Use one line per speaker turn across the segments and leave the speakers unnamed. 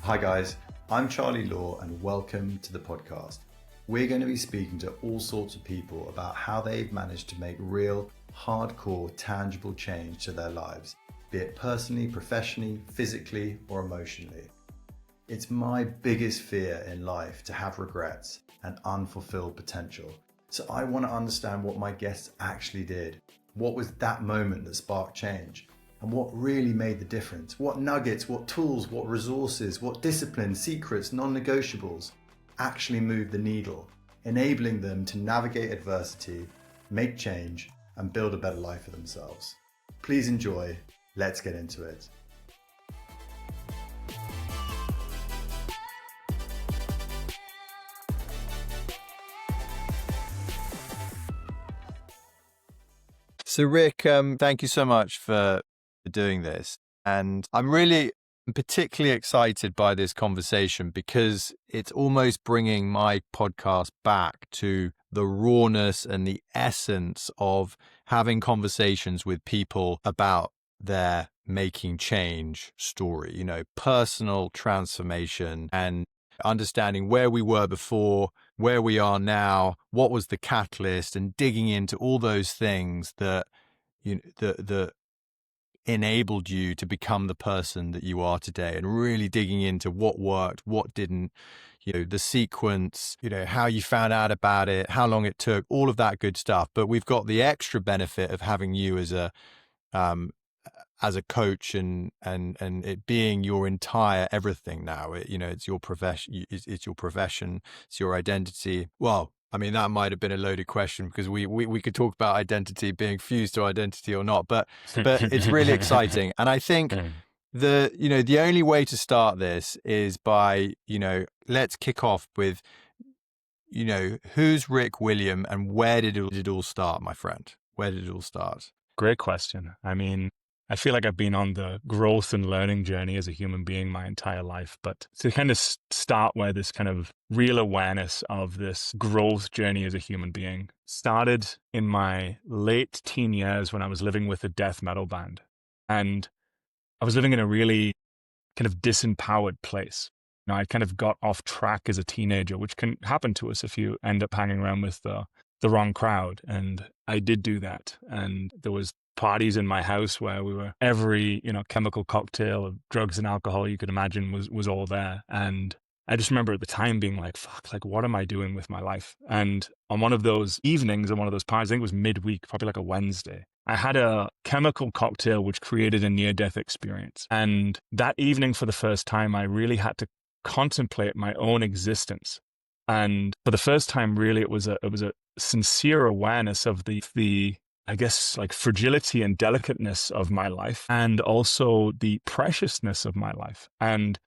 Hi guys, I'm Charley Law and welcome to the podcast. We're going to be speaking to all sorts of people about how they've managed to make real, hardcore, tangible change to their lives, be it personally, professionally, physically, or emotionally. It's my biggest fear in life to have regrets and unfulfilled potential. So I want to understand what my guests actually did. What was that moment that sparked change? And what really made the difference? What nuggets, what tools, what resources, what disciplines, secrets, non-negotiables actually moved the needle, enabling them to navigate adversity, make change, and build a better life for themselves. Please enjoy. Let's get into it.
So Rick, thank you so much for doing this. And I'm particularly excited by this conversation because it's almost bringing my podcast back to the rawness and the essence of having conversations with people about their making change story, personal transformation and understanding where we were before, where we are now, what was the catalyst, and digging into all those things that that enabled you to become the person that you are today, and really digging into what worked, what didn't, the sequence, how you found out about it, how long it took, all of that good stuff. But we've got the extra benefit of having you as a coach and it being your entire everything now. It's your profession, it's your identity. Well, I mean, that might have been a loaded question because we could talk about identity being fused to identity or not, but it's really exciting. And I think the only way to start this is by, let's kick off with, who's Rick William and where did it all start, my friend? Where did it all start?
Great question. I mean, I feel like I've been on the growth and learning journey as a human being my entire life. But to kind of start where this kind of real awareness of this growth journey as a human being started in my late teen years when I was living with a death metal band. And I was living in a really kind of disempowered place. I kind of got off track as a teenager, which can happen to us if you end up hanging around with the wrong crowd. And I did do that. And there was parties in my house where we were every, chemical cocktail of drugs and alcohol you could imagine was all there. And I just remember at the time being like, fuck, like, what am I doing with my life? And on one of those evenings, on one of those parties, I think it was midweek, probably like a Wednesday, I had a chemical cocktail which created a near-death experience. And that evening, for the first time, I really had to contemplate my own existence. And for the first time, really, it was a sincere awareness of the I guess, like, fragility and delicateness of my life, and also the preciousness of my life. And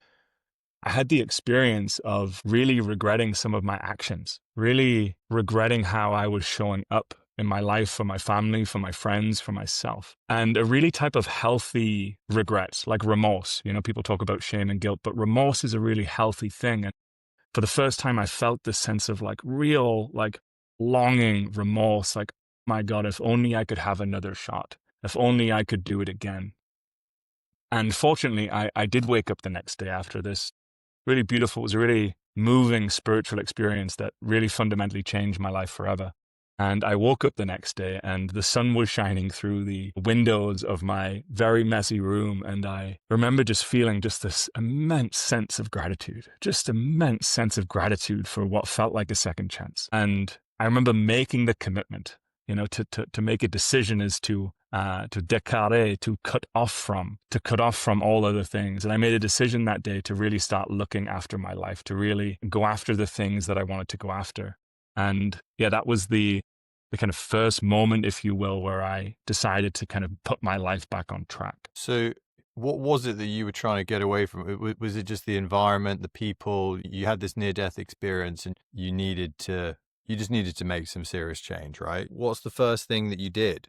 I had the experience of really regretting some of my actions, really regretting how I was showing up in my life for my family, for my friends, for myself. And a really type of healthy regret, like remorse. People talk about shame and guilt, but remorse is a really healthy thing. And for the first time, I felt this sense of real, longing, remorse, my God, if only I could have another shot, if only I could do it again. And fortunately, I did wake up the next day after this really beautiful, it was a really moving spiritual experience that really fundamentally changed my life forever. And I woke up the next day and the sun was shining through the windows of my very messy room. And I remember just feeling just this immense sense of gratitude for what felt like a second chance. And I remember making the commitment, to make a decision as to décarrer, to cut off from all other things. And I made a decision that day to really start looking after my life, to really go after the things that I wanted to go after. And yeah, that was the kind of first moment, if you will, where I decided to kind of put my life back on track.
So what was it that you were trying to get away from? Was it just the environment, the people? You had this near-death experience and you just needed to make some serious change, right? What's the first thing that you did?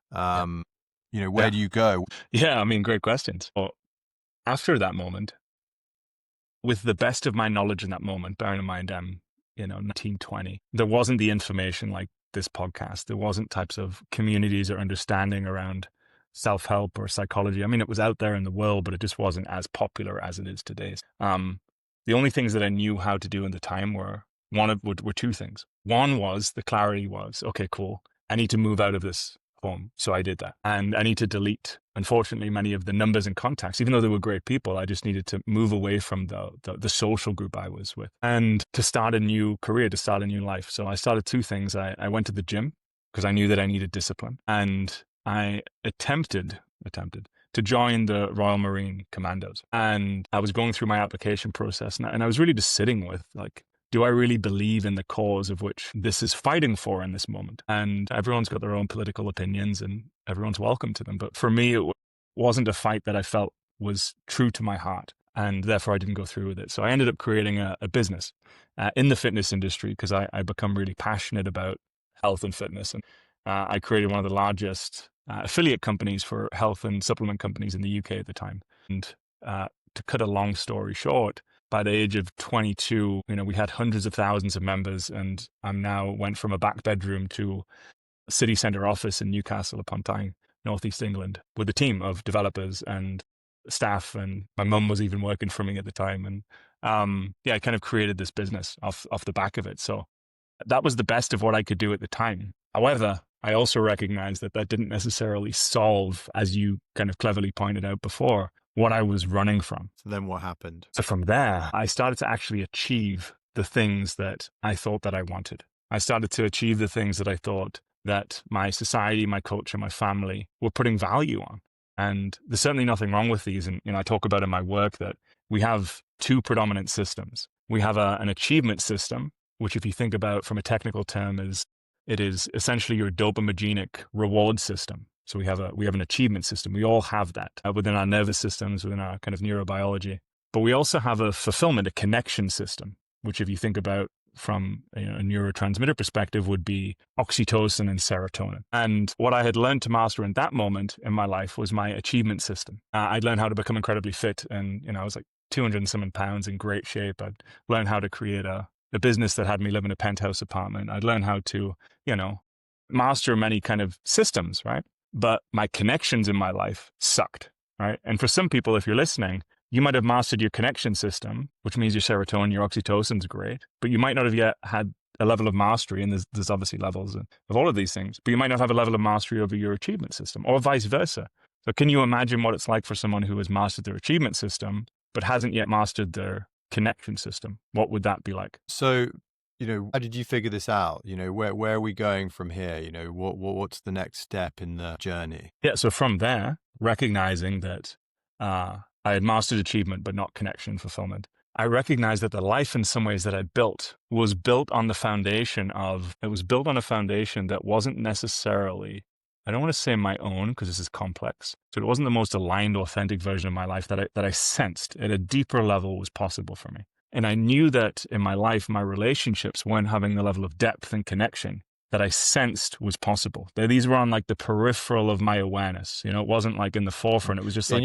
Where do you go?
Yeah, I mean, great questions. Well, after that moment, with the best of my knowledge in that moment, bearing in mind I'm, 1920, there wasn't the information like this podcast. There wasn't types of communities or understanding around self-help or psychology. I mean, it was out there in the world, but it just wasn't as popular as it is today. The only things that I knew how to do in the time were two things. One was the clarity was, okay, cool. I need to move out of this home. So I did that. And I need to delete, unfortunately, many of the numbers and contacts. Even though they were great people, I just needed to move away from the social group I was with and to start a new career, to start a new life. So I started two things. I went to the gym because I knew that I needed discipline. And I attempted to join the Royal Marine Commandos. And I was going through my application process and I was really just sitting with like, do I really believe in the cause of which this is fighting for in this moment? And everyone's got their own political opinions and everyone's welcome to them. But for me, it wasn't a fight that I felt was true to my heart. And therefore, I didn't go through with it. So I ended up creating a business in the fitness industry because I become really passionate about health and fitness. And I created one of the largest affiliate companies for health and supplement companies in the UK at the time. And to cut a long story short, by the age of 22, we had hundreds of thousands of members, and I'm now went from a back bedroom to a city centre office in Newcastle upon Tyne, Northeast England, with a team of developers and staff, and my mum was even working for me at the time. And I kind of created this business off the back of it. So that was the best of what I could do at the time. However, I also recognized that didn't necessarily solve, as you kind of cleverly pointed out before, what I was running from.
So then what happened?
So from there, I started to actually achieve the things that I thought that I wanted. I started to achieve the things that I thought that my society, my culture, my family were putting value on. And there's certainly nothing wrong with these. And I talk about in my work that we have two predominant systems. We have an achievement system, which if you think about from a technical term it is essentially your dopaminergic reward system. So we have an achievement system. We all have that within our nervous systems, within our kind of neurobiology. But we also have a fulfillment, a connection system, which if you think about from a neurotransmitter perspective would be oxytocin and serotonin. And what I had learned to master in that moment in my life was my achievement system. I'd learned how to become incredibly fit, and I was like 200 and some pounds, in great shape. I'd learned how to create a business that had me live in a penthouse apartment. I'd learned how to, master many kind of systems, right? But my connections in my life sucked, right? And for some people, if you're listening, you might have mastered your connection system, which means your serotonin, your oxytocin's great, but you might not have yet had a level of mastery, and there's obviously levels of all of these things, but you might not have a level of mastery over your achievement system, or vice versa. So can you imagine what it's like for someone who has mastered their achievement system, but hasn't yet mastered their connection system? What would that be like?
So, how did you figure this out? Where are we going from here? What's the next step in the journey?
Yeah. So from there, recognizing that I had mastered achievement, but not connection and fulfillment, I recognized that the life in some ways that I built was built on a foundation that wasn't necessarily, I don't want to say my own because this is complex. So it wasn't the most aligned, authentic version of my life that I sensed at a deeper level was possible for me. And I knew that in my life, my relationships weren't having the level of depth and connection that I sensed was possible. These were on like the peripheral of my awareness. It wasn't like in the forefront. It was just like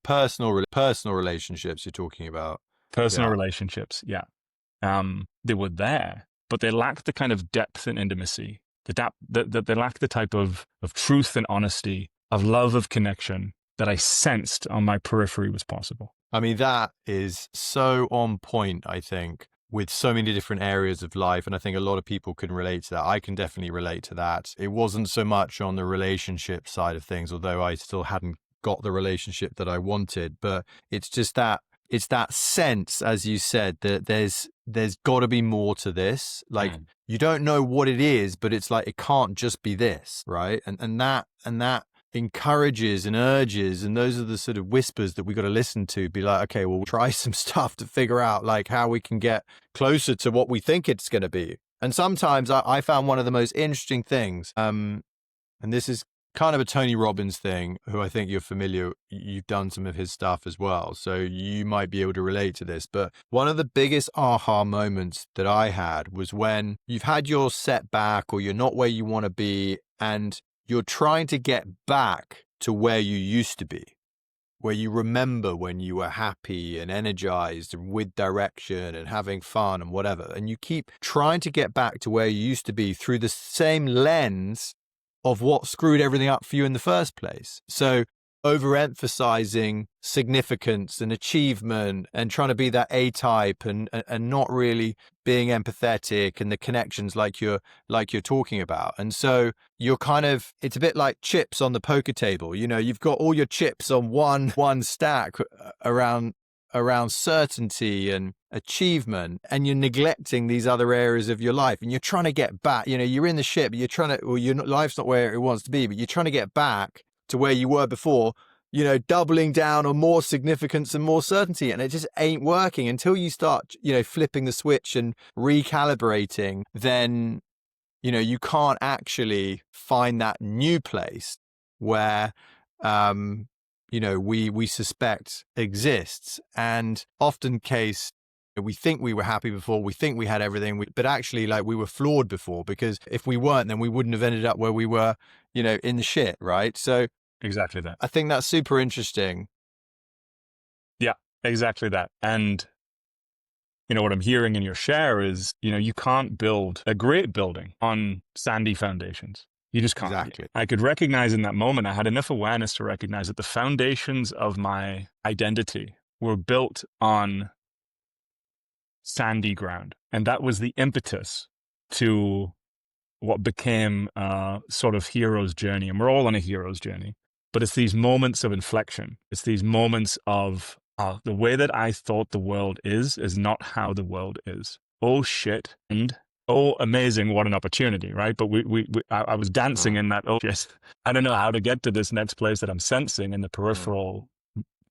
personal relationships you're talking about.
Personal relationships, yeah. They were there, but they lacked the kind of depth and intimacy. They lacked the type of truth and honesty, of love, of connection that I sensed on my periphery was possible.
I mean, that is so on point, I think, with so many different areas of life. And I think a lot of people can relate to that. I can definitely relate to that. It wasn't so much on the relationship side of things, although I still hadn't got the relationship that I wanted. But it's just that, it's that sense, as you said, that there's got to be more to this. Like, you don't know what it is, but it's like, it can't just be this, right? And that encourages and urges, and those are the sort of whispers that we got to listen to, be like, okay, well, we'll try some stuff to figure out like how we can get closer to what we think it's going to be. And sometimes I found one of the most interesting things, and this is kind of a Tony Robbins thing, who I think you're familiar, you've done some of his stuff as well, so you might be able to relate to this. But one of the biggest aha moments that I had was when you've had your setback, or you're not where you want to be, and you're trying to get back to where you used to be, where you remember when you were happy and energized and with direction and having fun and whatever. And you keep trying to get back to where you used to be through the same lens of what screwed everything up for you in the first place. So overemphasizing significance and achievement and trying to be that A-type and not really being empathetic and the connections like you're talking about. And so you're kind of, it's a bit like chips on the poker table. You know, you've got all your chips on one stack around certainty and achievement, and you're neglecting these other areas of your life, and you're trying to get back. You know, you're in the ship, you're trying to, well, your life's not where it wants to be, but you're trying to get back to where you were before, you know, doubling down on more significance and more certainty. And it just ain't working until you start, you know, flipping the switch and recalibrating. Then, you know, you can't actually find that new place where, you know, we suspect exists. And often case, we think we were happy before, we think we had everything, but actually like we were flawed before, because if we weren't, then we wouldn't have ended up where we were, you know, in the shit, right? So
exactly that.
I think that's super interesting.
Yeah, exactly that. And, you know, what I'm hearing in your share is, you know, you can't build a great building on sandy foundations. You just can't.
Exactly.
I could recognize in that moment, I had enough awareness to recognize that the foundations of my identity were built on sandy ground. And that was the impetus to what became a sort of hero's journey. And we're all on a hero's journey. But it's these moments of inflection. It's these moments of the way that I thought the world is not how the world is. Oh, shit. And oh, amazing. What an opportunity, right? But I was dancing in that, oh, shit. I don't know how to get to this next place that I'm sensing in the peripheral,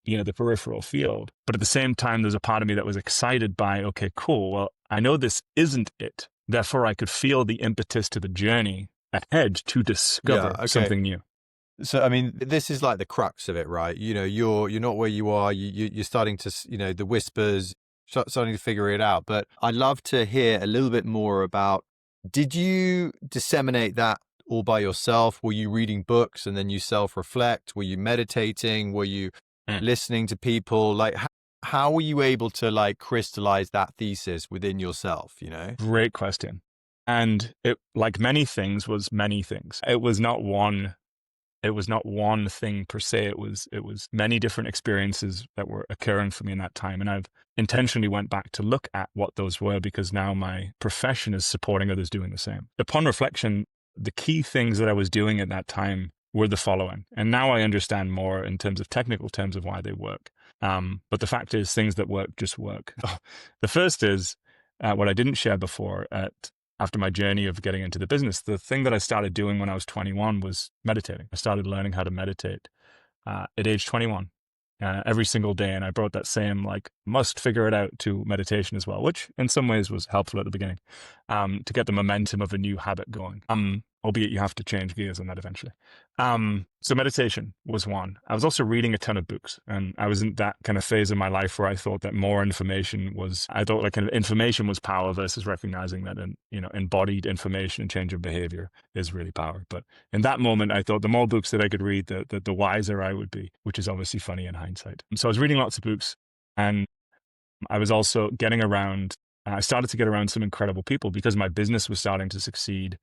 you know, the peripheral field. But at the same time, there's a part of me that was excited by, okay, cool. Well, I know this isn't it. Therefore, I could feel the impetus to the journey ahead to discover something new.
So, I mean, this is like the crux of it, right? You know, you're not where you are. You're starting to, you know, the whispers, starting to figure it out. But I'd love to hear a little bit more about, did you disseminate that all by yourself? Were you reading books and then you self-reflect? Were you meditating? Were you listening to people? Like, how were you able to like crystallize that thesis within yourself, you know?
Great question. And it, like many things, was many things. It was not one thing per se. It was many different experiences that were occurring for me in that time. And I've intentionally went back to look at what those were, because now my profession is supporting others doing the same. Upon reflection, the key things that I was doing at that time were the following. And now I understand more in terms of technical terms of why they work. But the fact is, things that work just work. The first is what I didn't share before. After my journey of getting into the business, the thing that I started doing when I was 21 was meditating. I started learning how to meditate at age 21 every single day. And I brought that same, like, must figure it out to meditation as well, which in some ways was helpful at the beginning to get the momentum of a new habit going. Albeit you have to change gears on that eventually. So meditation was one. I was also reading a ton of books, and I was in that kind of phase of my life where I thought that more information was, information was power versus recognizing that, embodied information and change of behavior is really power. But in that moment, I thought the more books that I could read, the wiser I would be, which is obviously funny in hindsight. So I was reading lots of books, and I was also getting around, I started to get around some incredible people because my business was starting to succeed.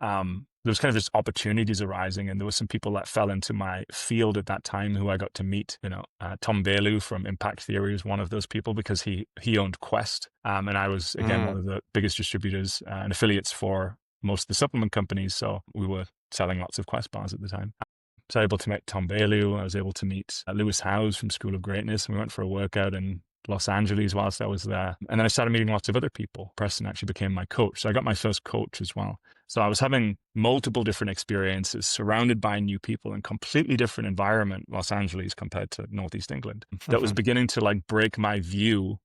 There was kind of just opportunities arising, and there were some people that fell into my field at that time who I got to meet. Tom Bailu from Impact Theory was one of those people, because he owned Quest, and I was again one of the biggest distributors and affiliates for most of the supplement companies. So we were selling lots of Quest bars at the time. So I was able to meet Tom Bailu. I was able to meet Lewis Howes from School of Greatness, and we went for a workout in Los Angeles whilst I was there. And then I started meeting lots of other people. Preston actually became my coach. So I got my first coach as well. So I was having multiple different experiences, surrounded by new people in completely different environment, Los Angeles compared to Northeast England. That was beginning to like break my view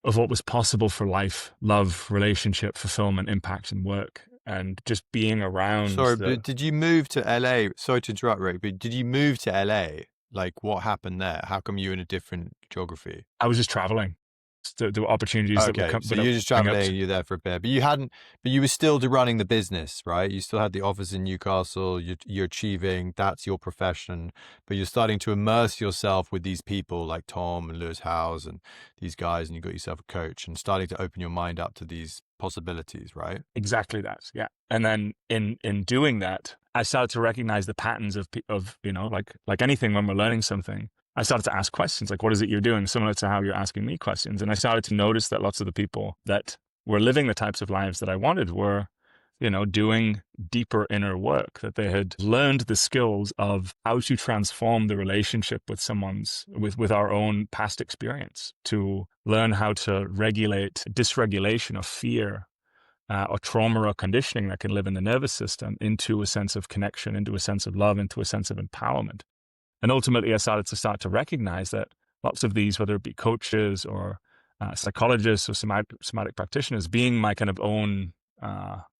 of what was possible for life, love, relationship, fulfillment, impact, and work. And just being around.
Sorry, but did you move to LA? Sorry to interrupt, Rick, but did you move to LA? Like, what happened there? How come you were in a different geography?
I was just traveling. the opportunities that
Okay,
were
so you're just traveling, you're there for a bit, but you were still running the business, right? You still had the office in Newcastle, you're achieving, that's your profession, but you're starting to immerse yourself with these people like Tom and Lewis Howes and these guys, and you got yourself a coach and starting to open your mind up to these possibilities, right?
Exactly that, yeah. And then in doing that, I started to recognize the patterns of like anything when we're learning something. I started to ask questions like, what is it you're doing? Similar to how you're asking me questions. And I started to notice that lots of the people that were living the types of lives that I wanted were, doing deeper inner work, that they had learned the skills of how to transform the relationship with our own past experience, to learn how to regulate dysregulation of fear or trauma or conditioning that can live in the nervous system into a sense of connection, into a sense of love, into a sense of empowerment. And ultimately, I started to recognize that lots of these, whether it be coaches or psychologists or somatic practitioners, being my kind of own,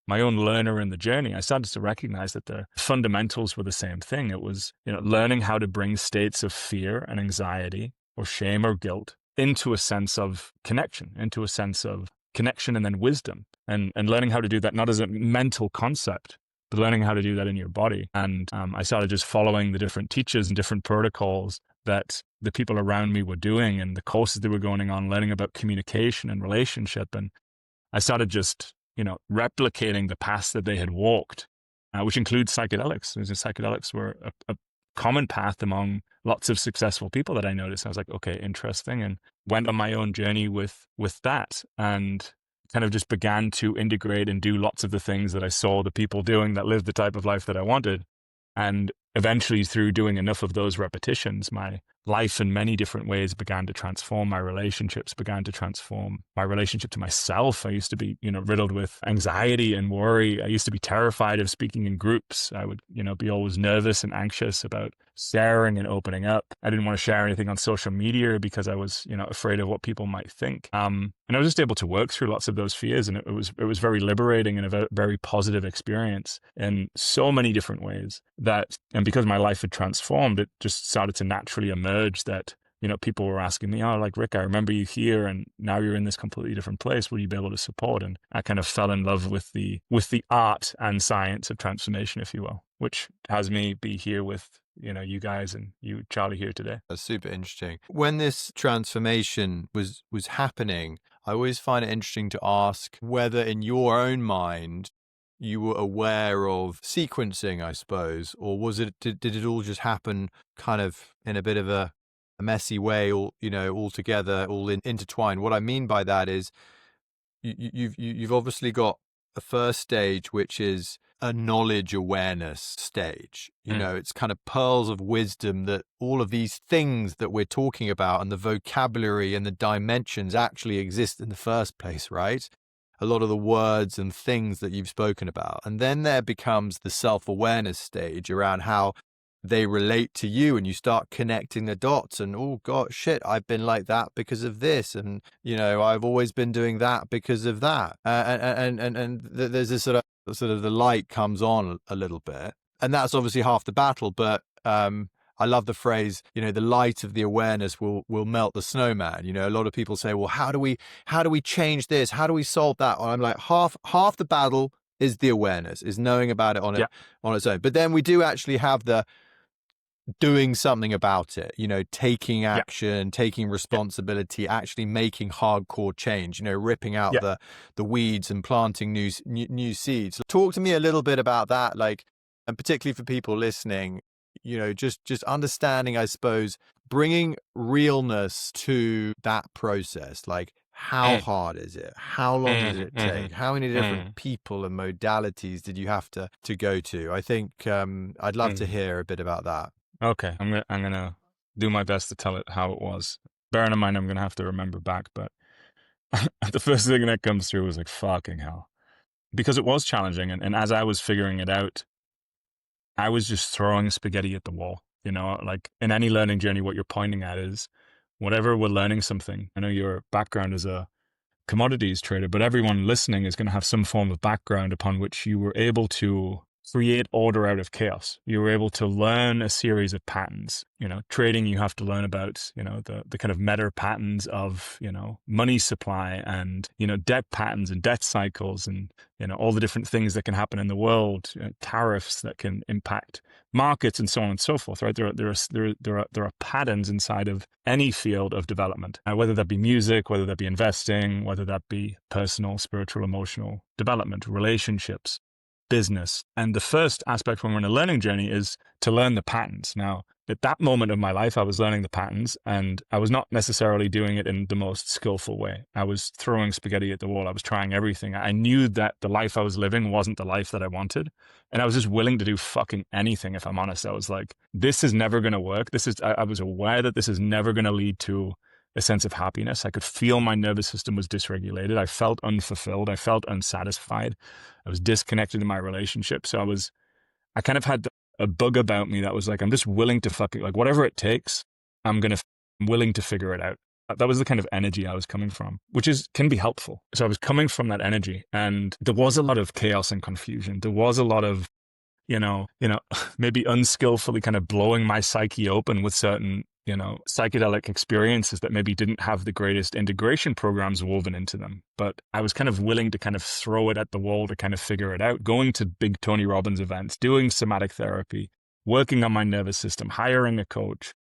my own learner in the journey, I started to recognize that the fundamentals were the same thing. It was, learning how to bring states of fear and anxiety or shame or guilt into a sense of connection, and then wisdom, and learning how to do that not as a mental concept, but learning how to do that in your body. And I started just following the different teachers and different protocols that the people around me were doing and the courses they were going on, learning about communication and relationship. And I started just, replicating the paths that they had walked, which includes psychedelics. Psychedelics were a common path among lots of successful people that I noticed. I was like, okay, interesting. And went on my own journey with that, and kind of just began to integrate and do lots of the things that I saw the people doing that lived the type of life that I wanted. And eventually, through doing enough of those repetitions, my life in many different ways began to transform. My relationships began to transform. My relationship to myself. I used to be, riddled with anxiety and worry. I used to be terrified of speaking in groups. I would, be always nervous and anxious about sharing and opening up. I didn't want to share anything on social media because I was, afraid of what people might think. And I was just able to work through lots of those fears, and it was very liberating and a very positive experience in so many different ways. And because my life had transformed, it just started to naturally emerge that, people were asking me, oh, like, Rick, I remember you here and now you're in this completely different place. Will you be able to support? And I kind of fell in love with the art and science of transformation, if you will, which has me be here with, you guys and you, Charley, here today.
That's super interesting. When this transformation was happening, I always find it interesting to ask whether in your own mind you were aware of sequencing, I suppose, or did it all just happen kind of in a bit of a messy way, all together, all intertwined? What I mean by that is you've obviously got a first stage, which is a knowledge awareness stage. It's kind of pearls of wisdom that all of these things that we're talking about and the vocabulary and the dimensions actually exist in the first place, right? A lot of the words and things that you've spoken about. And then there becomes the self-awareness stage around how they relate to you, and you start connecting the dots and, oh God, shit, I've been like that because of this. And, I've always been doing that because of that. And there's this sort of the light comes on a little bit, and that's obviously half the battle. But, I love the phrase, the light of the awareness will melt the snowman. A lot of people say, well, how do we change this? How do we solve that? And I'm like, half the battle is the awareness, is knowing about it on its own. But then we do actually have the doing something about it, taking action, taking responsibility, actually making hardcore change, ripping out the weeds and planting new seeds. Talk to me a little bit about that, like, and particularly for people listening, just understanding, I suppose, bringing realness to that process. Like, how hard is it? How long does it take? How many different people and modalities did you have to go to? I think I'd love to hear a bit about that.
Okay, I'm gonna do my best to tell it how it was. Bearing in mind, I'm gonna have to remember back, but the first thing that comes through was like, fucking hell, because it was challenging, and as I was figuring it out, I was just throwing spaghetti at the wall. Like in any learning journey, what you're pointing at is whatever we're learning something. I know your background is a commodities trader, but everyone listening is going to have some form of background upon which you were able to create order out of chaos. You were able to learn a series of patterns. Trading, you have to learn about, the kind of meta patterns of, money supply and, debt patterns and debt cycles and, all the different things that can happen in the world, tariffs that can impact markets and so on and so forth, right? There are patterns inside of any field of development, whether that be music, whether that be investing, whether that be personal, spiritual, emotional development, relationships, business. And the first aspect when we're in a learning journey is to learn the patterns. Now, at that moment of my life, I was learning the patterns and I was not necessarily doing it in the most skillful way. I was throwing spaghetti at the wall. I was trying everything. I knew that the life I was living wasn't the life that I wanted. And I was just willing to do fucking anything, if I'm honest. I was like, this is never going to work. I was aware that this is never going to lead to a sense of happiness. I could feel my nervous system was dysregulated. I felt unfulfilled. I felt unsatisfied. I was disconnected in my relationship. So I kind of had a bug about me that was like, I'm just willing to fucking, like, whatever it takes, I'm willing to figure it out. That was the kind of energy I was coming from, which can be helpful. So I was coming from that energy and there was a lot of chaos and confusion. There was a lot of, maybe unskillfully kind of blowing my psyche open with certain, psychedelic experiences that maybe didn't have the greatest integration programs woven into them. But I was kind of willing to kind of throw it at the wall to kind of figure it out, going to big Tony Robbins events, doing somatic therapy, working on my nervous system, hiring a coach.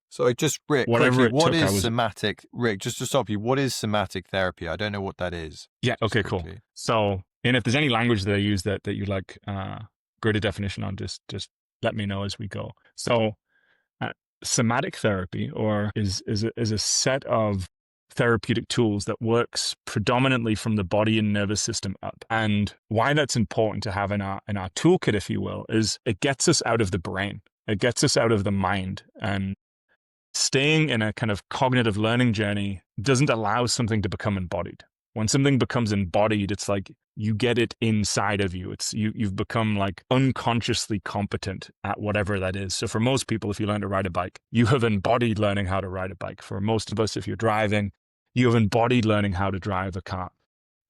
So just Rick,
whatever
quickly, what is somatic? Rick, just to stop you, what is somatic therapy? I don't know what that is.
Yeah. Okay, cool. So, and if there's any language that I use that you like greater definition on, just let me know as we go. So somatic therapy is a set of therapeutic tools that works predominantly from the body and nervous system up. And why that's important to have in our toolkit, if you will, is it gets us out of the brain. It gets us out of the mind. And staying in a kind of cognitive learning journey doesn't allow something to become embodied. When something becomes embodied, it's like you get it inside of you. You've become like unconsciously competent at whatever that is. So for most people, if you learn to ride a bike, you have embodied learning how to ride a bike. For most of us, if you're driving, you have embodied learning how to drive a car.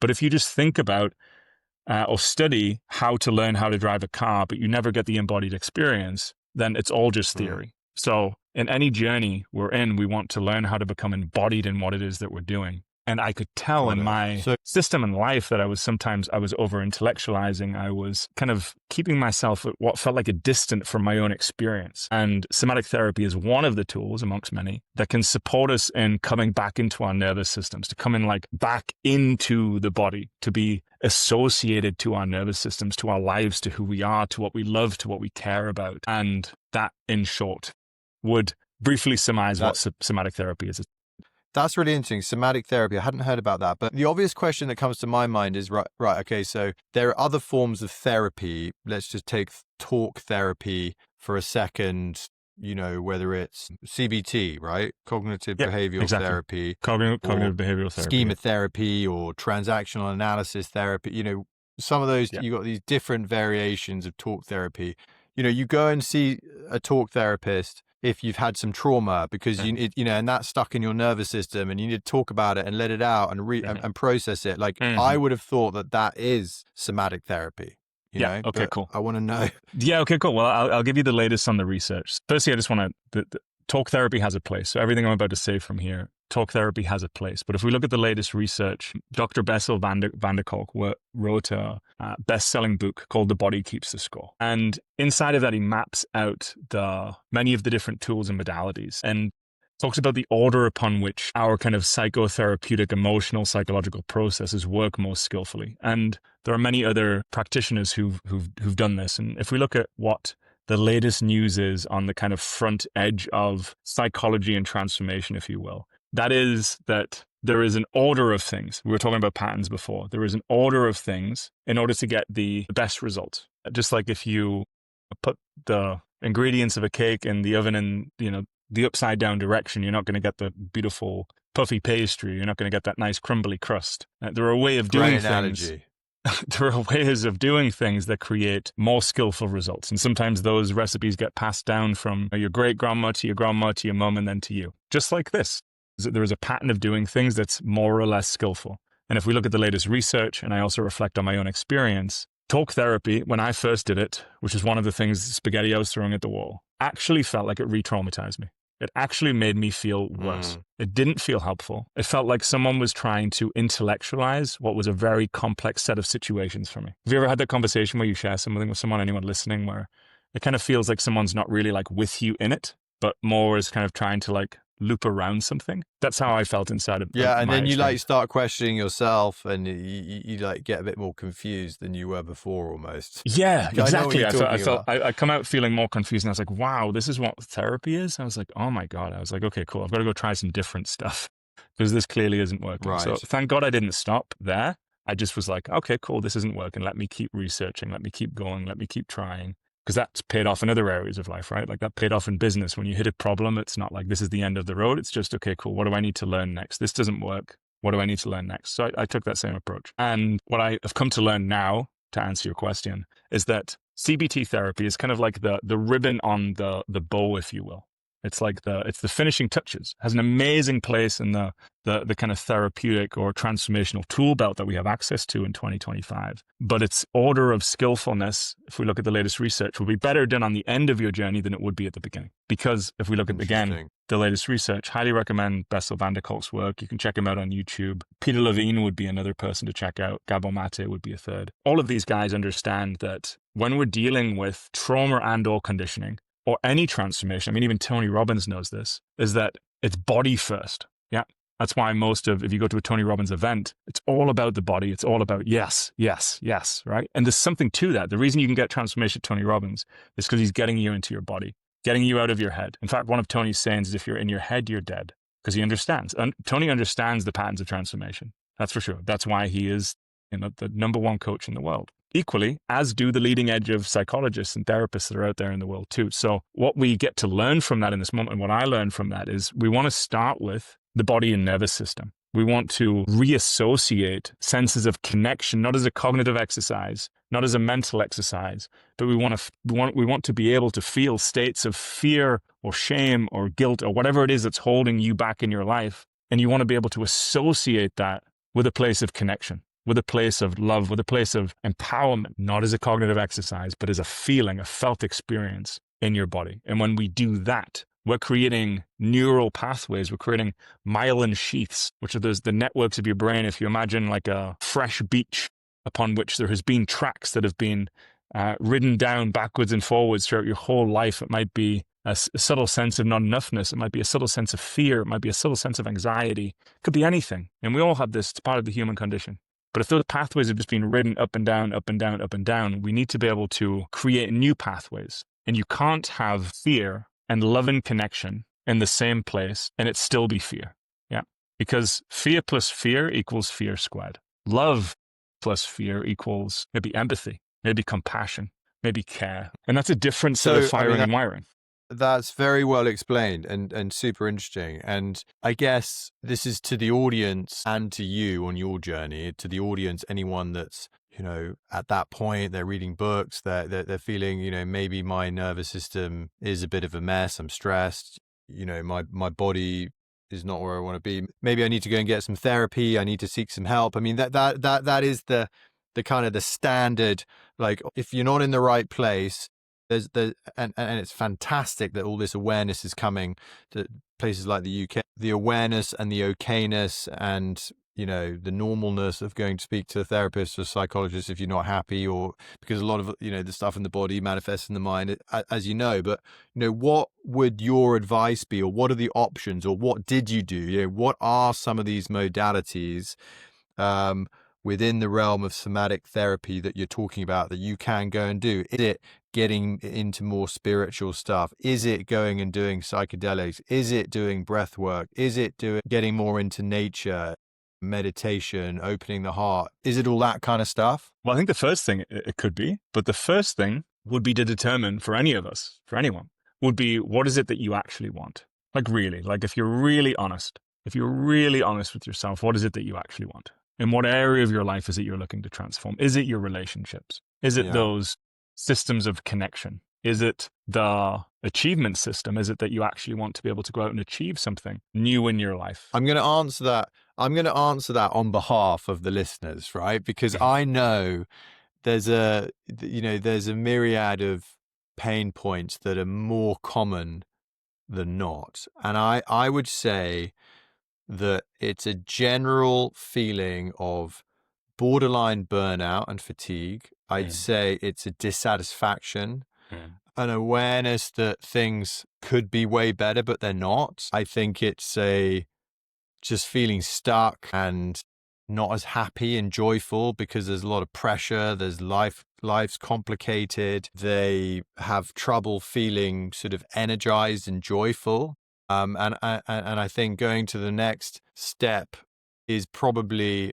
But if you just think about or study how to learn how to drive a car, but you never get the embodied experience, then it's all just theory. So in any journey we're in, we want to learn how to become embodied in what it is that we're doing. And I could tell in my system in life that I was over intellectualizing. I was kind of keeping myself at what felt like a distant from my own experience. And somatic therapy is one of the tools amongst many that can support us in coming back into our nervous systems, to come in like back into the body, to be associated to our nervous systems, to our lives, to who we are, to what we love, to what we care about. And that, in short, would briefly surmise what somatic therapy is.
That's really interesting. Somatic therapy. I hadn't heard about that. But the obvious question that comes to my mind is, right, okay, so there are other forms of therapy. Let's just take talk therapy for a second, whether it's CBT, right? Cognitive behavioral therapy.
Cognitive behavioral therapy.
Schema therapy or transactional analysis therapy. Some of those, you got these different variations of talk therapy. You go and see a talk therapist if you've had some trauma because and that's stuck in your nervous system and you need to talk about it and let it out and and process it. Like I would have thought that is somatic therapy.
Okay, cool.
I want to know.
Yeah. Okay, cool. Well, I'll give you the latest on the research. Firstly, I just want to, talk therapy has a place. So everything I'm about to say from here, talk therapy has a place. But if we look at the latest research, Dr. Bessel van der Kolk wrote a best-selling book called The Body Keeps the Score. And inside of that, he maps out many of the different tools and modalities and talks about the order upon which our kind of psychotherapeutic, emotional, psychological processes work most skillfully. And there are many other practitioners who've done this. And if we look at what the latest news is on the kind of front edge of psychology and transformation, if you will, that is that there is an order of things. We were talking about patterns before. There is an order of things in order to get the best result. Just like if you put the ingredients of a cake in the oven in, the upside down direction, you're not going to get the beautiful puffy pastry. You're not going to get that nice crumbly crust. There are a way of doing things. There are ways of doing things that create more skillful results. And sometimes those recipes get passed down from your great grandma to your mom, and then to you. Just like this. There is a pattern of doing things that's more or less skillful. And if we look at the latest research, and I also reflect on my own experience, talk therapy, when I first did it, which is one of the things, the spaghetti I was throwing at the wall, actually felt like it re-traumatized me. It actually made me feel worse. It didn't feel helpful. It felt like someone was trying to intellectualize what was a very complex set of situations for me. Have you ever had that conversation where you share something with someone, anyone listening, where it kind of feels like someone's not really like with you in it, but more is kind of trying to like loop around something? That's how I felt inside of
and
my
then you
experience.
like start questioning yourself, and you like get a bit more confused than you were before, almost.
Yeah, exactly.
I
I come out feeling more confused, and I was like, wow, this is what therapy is? I was like, oh my God. I was like, okay, cool. I've got to go try some different stuff because this clearly isn't working.
Right.
So thank God I didn't stop there. I just was like, okay, cool. This isn't working. Let me keep researching. Let me keep going. Let me keep trying. Because that's paid off in other areas of life, right? Like that paid off in business. When you hit a problem, it's not like this is the end of the road. It's just, okay, cool. What do I need to learn next? This doesn't work. What do I need to learn next? So I took that same approach. And what I have come to learn now, to answer your question, is that CBT therapy is kind of like the ribbon on the bow, if you will. It's like it's the finishing touches. It has an amazing place in the kind of therapeutic or transformational tool belt that we have access to in 2025. But its order of skillfulness, if we look at the latest research, will be better done on the end of your journey than it would be at the beginning. Because if we look at, again, the latest research, highly recommend Bessel van der Kolk's work. You can check him out on YouTube. Peter Levine would be another person to check out. Gabor Mate would be a third. All of these guys understand that when we're dealing with trauma and or conditioning, or any transformation, I mean, even Tony Robbins knows this, is that it's body first. Yeah. That's why if you go to a Tony Robbins event, it's all about the body. It's all about yes, yes, yes, right? And there's something to that. The reason you can get transformation at Tony Robbins is because he's getting you into your body, getting you out of your head. In fact, one of Tony's sayings is, if you're in your head, you're dead, because he understands. And Tony understands the patterns of transformation. That's for sure. That's why he is, the number one coach in the world. Equally, as do the leading edge of psychologists and therapists that are out there in the world too. So what we get to learn from that in this moment, and what I learned from that, is we want to start with the body and nervous system. We want to reassociate senses of connection, not as a cognitive exercise, not as a mental exercise, but we want to be able to feel states of fear or shame or guilt or whatever it is that's holding you back in your life. And you want to be able to associate that with a place of connection, with a place of love, with a place of empowerment, not as a cognitive exercise, but as a feeling, a felt experience in your body. And when we do that, we're creating neural pathways. We're creating myelin sheaths, which are the networks of your brain. If you imagine like a fresh beach upon which there has been tracks that have been ridden down backwards and forwards throughout your whole life, it might be a subtle sense of not enoughness. It might be a subtle sense of fear. It might be a subtle sense of anxiety. It could be anything. And we all have this. It's part of the human condition. But if those pathways have just been ridden up and down, up and down, up and down, we need to be able to create new pathways. And you can't have fear and love and connection in the same place and it still be fear. Yeah. Because fear plus fear equals fear squared. Love plus fear equals maybe empathy, maybe compassion, maybe care. And that's a different set of firing and wiring.
That's very well explained and super interesting. And I guess this is to the audience and to you on your journey, to the audience, anyone that's, at that point, they're reading books, they're feeling, maybe my nervous system is a bit of a mess. I'm stressed. My body is not where I want to be. Maybe I need to go and get some therapy. I need to seek some help. I mean, that is the kind of the standard, like if you're not in the right place, and it's fantastic that all this awareness is coming to places like the UK, the awareness and the okayness and, the normalness of going to speak to a therapist or a psychologist if you're not happy, or because a lot of, the stuff in the body manifests in the mind, as but, what would your advice be, or what are the options, or what did you do? What are some of these modalities, within the realm of somatic therapy that you're talking about that you can go and do? Is it getting into more spiritual stuff? Is it going and doing psychedelics? Is it doing breath work? Is it getting more into nature, meditation, opening the heart? Is it all that kind of stuff?
Well, I think the first thing it could be, but the first thing would be to determine for any of us, for anyone, would be, what is it that you actually want? Like really, like if you're really honest with yourself, what is it that you actually want? In what area of your life is it you're looking to transform? Is it your relationships? Is it those systems of connection? Is it the achievement system? Is it that you actually want to be able to go out and achieve something new in your life?
I'm going to answer that on behalf of the listeners, right? Because I know there's a myriad of pain points that are more common than not. And I would say that it's a general feeling of borderline burnout and fatigue. I'd say it's a dissatisfaction, an awareness that things could be way better, but they're not. I think it's just feeling stuck and not as happy and joyful because there's a lot of pressure. There's life's complicated. They have trouble feeling sort of energized and joyful. And I think going to the next step is probably,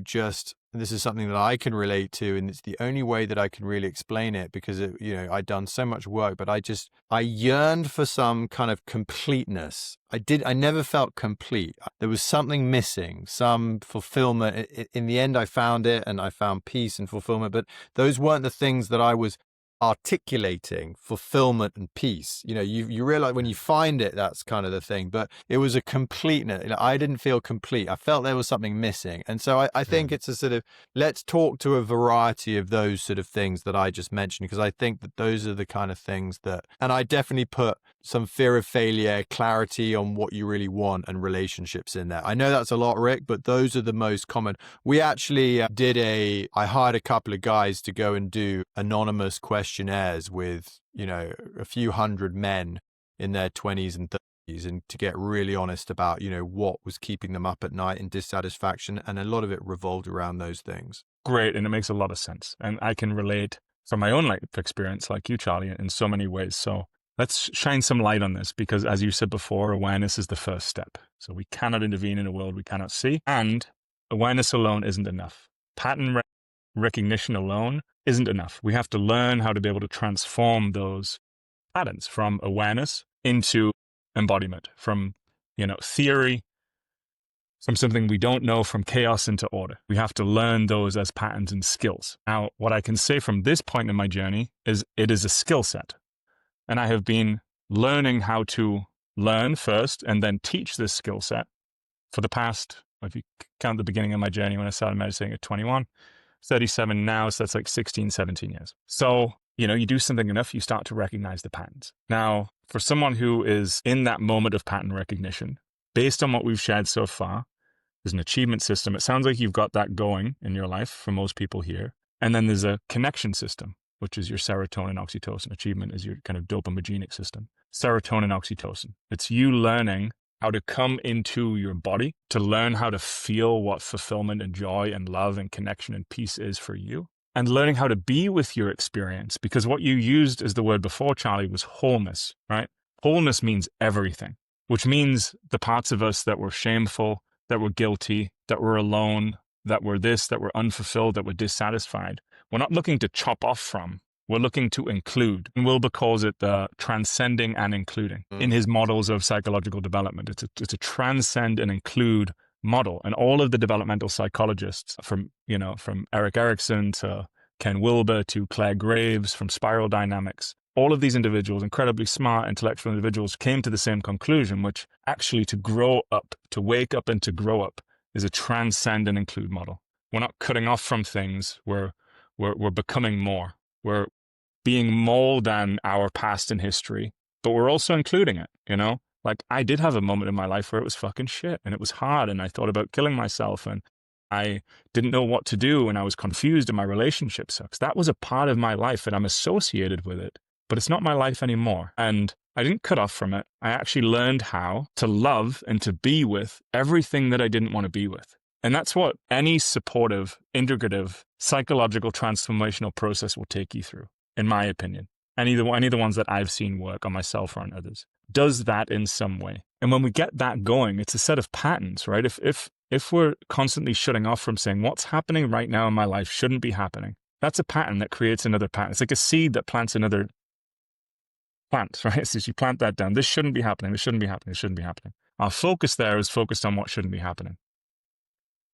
just, this is something that I can relate to, and it's the only way that I can really explain it, because I'd done so much work, but I yearned for some kind of completeness. I never felt complete. There was something missing, some fulfillment. In the end, I found it, and I found peace and fulfillment, but those weren't the things that I was articulating, fulfillment and peace. You realize when you find it, that's kind of the thing, but it was a completeness. I didn't feel complete. I felt there was something missing. And so I think it's a sort of, let's talk to a variety of those sort of things that I just mentioned, because I think that those are the kind of things that, and I definitely put some fear of failure, clarity on what you really want, and relationships in there. I know that's a lot, Rick, but those are the most common. We actually I hired a couple of guys to go and do anonymous questionnaires with, a few hundred men in their 20s and 30s, and to get really honest about, what was keeping them up at night and dissatisfaction. And a lot of it revolved around those things.
Great. And it makes a lot of sense. And I can relate from my own life experience, like you, Charley, in so many ways. So let's shine some light on this, because as you said before, awareness is the first step. So we cannot intervene in a world we cannot see, and awareness alone isn't enough. Pattern recognition alone isn't enough. We have to learn how to be able to transform those patterns from awareness into embodiment, from, theory, from something we don't know, from chaos into order. We have to learn those as patterns and skills. Now, what I can say from this point in my journey is it is a skill set. And I have been learning how to learn first and then teach this skill set for the past, if you count the beginning of my journey when I started meditating at 21, 37 now, so that's like 16, 17 years. So, you do something enough, you start to recognize the patterns. Now, for someone who is in that moment of pattern recognition, based on what we've shared so far, there's an achievement system. It sounds like you've got that going in your life for most people here. And then there's a connection system, which is your serotonin, oxytocin. Achievement is your kind of dopaminergic system. Serotonin, oxytocin. It's you learning how to come into your body, to learn how to feel what fulfillment and joy and love and connection and peace is for you, and learning how to be with your experience. Because what you used as the word before, Charley, was wholeness, right? Wholeness means everything, which means the parts of us that were shameful, that were guilty, that were alone, that were this, that were unfulfilled, that were dissatisfied. We're not looking to chop off from. We're looking to include. And Wilber calls it the transcending and including in his models of psychological development. It's a transcend and include model. And all of the developmental psychologists from Eric Erickson to Ken Wilber to Claire Graves, from Spiral Dynamics, all of these individuals, incredibly smart, intellectual individuals, came to the same conclusion, which actually to grow up, to wake up and to grow up is a transcend and include model. We're not cutting off from things. We're becoming more. We're being more than our past and history, but we're also including it, Like, I did have a moment in my life where it was fucking shit and it was hard and I thought about killing myself and I didn't know what to do and I was confused and my relationship sucks. That was a part of my life and I'm associated with it, but it's not my life anymore. And I didn't cut off from it. I actually learned how to love and to be with everything that I didn't want to be with. And that's what any supportive, integrative, psychological transformational process will take you through, in my opinion. Any of the ones that I've seen work on myself or on others does that in some way. And when we get that going, it's a set of patterns, right? If we're constantly shutting off from saying what's happening right now in my life shouldn't be happening, that's a pattern that creates another pattern. It's like a seed that plants another plant, right? So you plant that down. This shouldn't be happening. This shouldn't be happening. This shouldn't be happening. Our focus there is focused on what shouldn't be happening.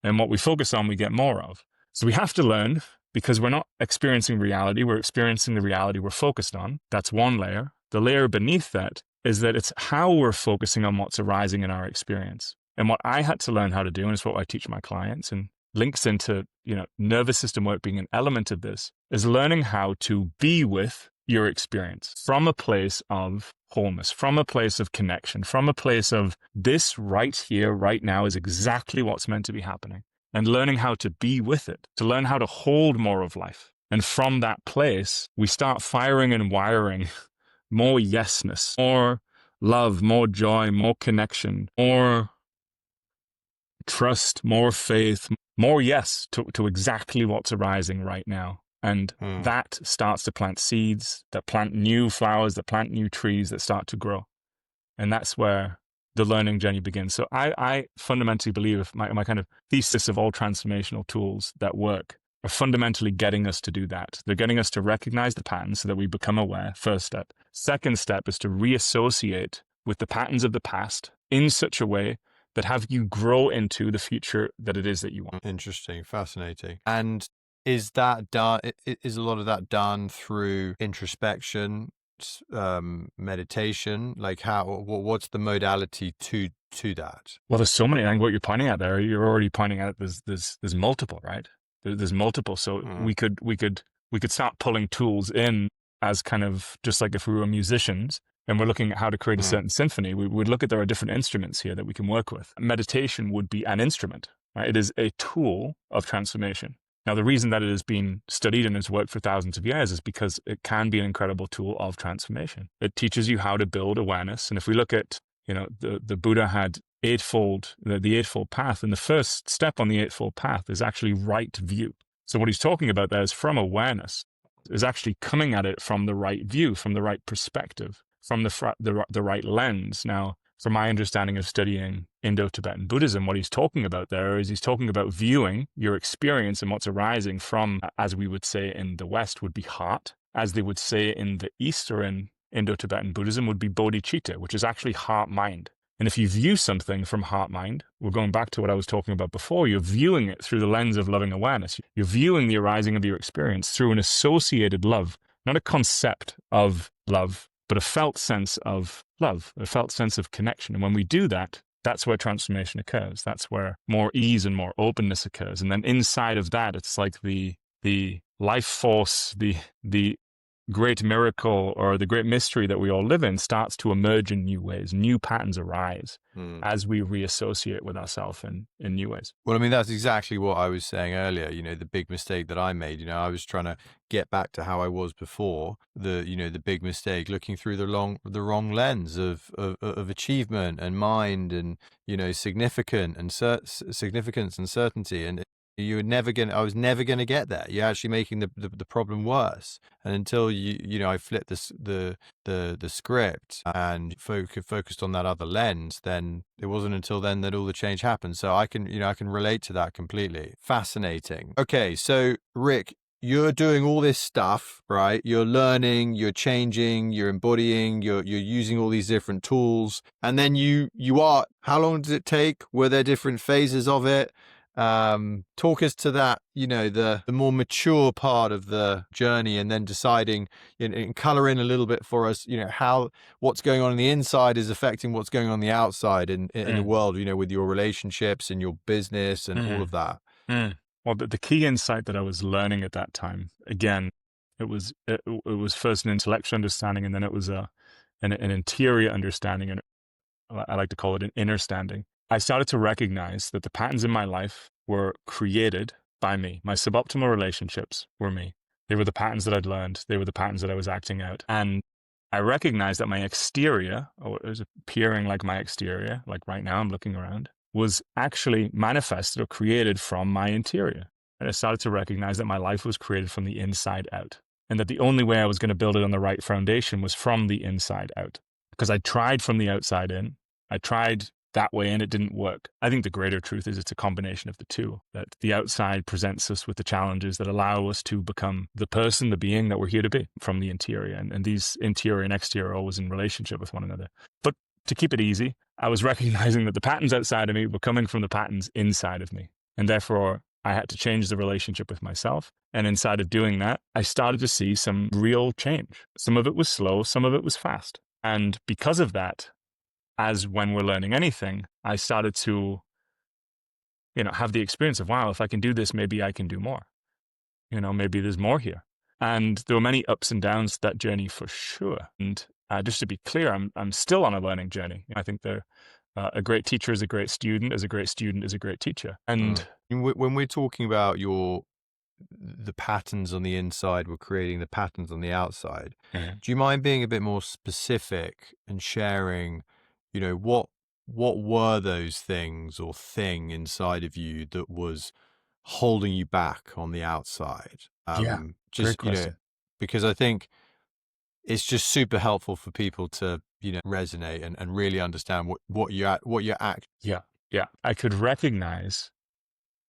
And what we focus on, we get more of. So we have to learn, because we're not experiencing reality. We're experiencing the reality we're focused on. That's one layer. The layer beneath that is that it's how we're focusing on what's arising in our experience. And what I had to learn how to do, and it's what I teach my clients, and links into, nervous system work being an element of this, is learning how to be with your experience from a place of wholeness, from a place of connection, from a place of this right here, right now is exactly what's meant to be happening, and learning how to be with it, to learn how to hold more of life. And from that place, we start firing and wiring more yesness, more love, more joy, more connection, more trust, more faith, more yes to exactly what's arising right now. And that starts to plant seeds, that plant new flowers, that plant new trees that start to grow. And that's where the learning journey begins. So I fundamentally believe my kind of thesis of all transformational tools that work are fundamentally getting us to do that. They're getting us to recognize the patterns so that we become aware, first step. Second step is to reassociate with the patterns of the past in such a way that have you grow into the future that it is that you want.
Interesting, fascinating. And is that done? Is a lot of that done through introspection, meditation? Like what's the modality to that?
Well, there's so many. I think what you're pointing at there, you're already pointing at. There's multiple, right? There's multiple. So we could start pulling tools in as kind of just like if we were musicians and we're looking at how to create a certain symphony, we would look at there are different instruments here that we can work with. Meditation would be an instrument, right? It is a tool of transformation. Now, the reason that it has been studied and has worked for thousands of years is because it can be an incredible tool of transformation. It teaches you how to build awareness. And if we look at, the Buddha had the Eightfold Path, and the first step on the Eightfold Path is actually right view. So what he's talking about there is from awareness, is actually coming at it from the right view, from the right perspective, from the right lens. Now, from my understanding of studying Indo-Tibetan Buddhism, what he's talking about there is he's talking about viewing your experience and what's arising from, as we would say in the West, would be heart, as they would say in the East or in Indo-Tibetan Buddhism would be bodhicitta, which is actually heart-mind. And if you view something from heart-mind, we're going back to what I was talking about before, you're viewing it through the lens of loving awareness. You're viewing the arising of your experience through an associated love, not a concept of love, but a felt sense of love, a felt sense of connection. And when we do that, that's where transformation occurs. That's where more ease and more openness occurs. And then inside of that, it's like the life force, the great miracle or the great mystery that we all live in starts to emerge in new ways. New patterns arise as we reassociate with ourselves in new ways.
Well, I mean, that's exactly what I was saying earlier. The big mistake that I made, I was trying to get back to how I was before. The big mistake, looking through the wrong lens of achievement and mind and, significance and certainty. And I was never going to get there. You're actually making the problem worse. And until I flipped the script and focused on that other lens, then it wasn't until then that all the change happened. So I can relate to that completely. Fascinating. Okay. So Rick, you're doing all this stuff, right? You're learning, you're changing, you're embodying, you're using all these different tools. And then how long does it take? Were there different phases of it? Talk us to that, the more mature part of the journey, and then deciding and color in a little bit for us, how what's going on the inside is affecting what's going on the outside in the world, with your relationships and your business and all of that.
Well, the key insight that I was learning at that time, again, it was first an intellectual understanding, and then it was an interior understanding, and I like to call it an inner standing. I started to recognize that the patterns in my life were created by me. My suboptimal relationships were me. They were the patterns that I'd learned. They were the patterns that I was acting out. And I recognized that my exterior, or it was appearing like my exterior, like right now I'm looking around, was actually manifested or created from my interior. And I started to recognize that my life was created from the inside out, and that the only way I was going to build it on the right foundation was from the inside out. Because I tried from the outside in. I tried that way and it didn't work. I think the greater truth is it's a combination of the two, that the outside presents us with the challenges that allow us to become the person, the being that we're here to be from the interior. And these interior and exterior are always in relationship with one another. But to keep it easy, I was recognizing that the patterns outside of me were coming from the patterns inside of me. And therefore, I had to change the relationship with myself. And inside of doing that, I started to see some real change. Some of it was slow, some of it was fast. And because of that, as when we're learning anything, I started to have the experience of, wow, if I can do this, maybe I can do more. Maybe there's more here. And there were many ups and downs to that journey for sure. And just to be clear, I'm still on a learning journey. I think a great teacher is a great student, as a great student is a great teacher. And
when we're talking about the patterns on the inside, we're creating the patterns on the outside.
Mhm.
Do you mind being a bit more specific and sharing, what were those things or thing inside of you that was holding you back on the outside?
Yeah,
Just,
great question.
because I think it's just super helpful for people to, resonate and really understand what you're act.
Yeah. I could recognize,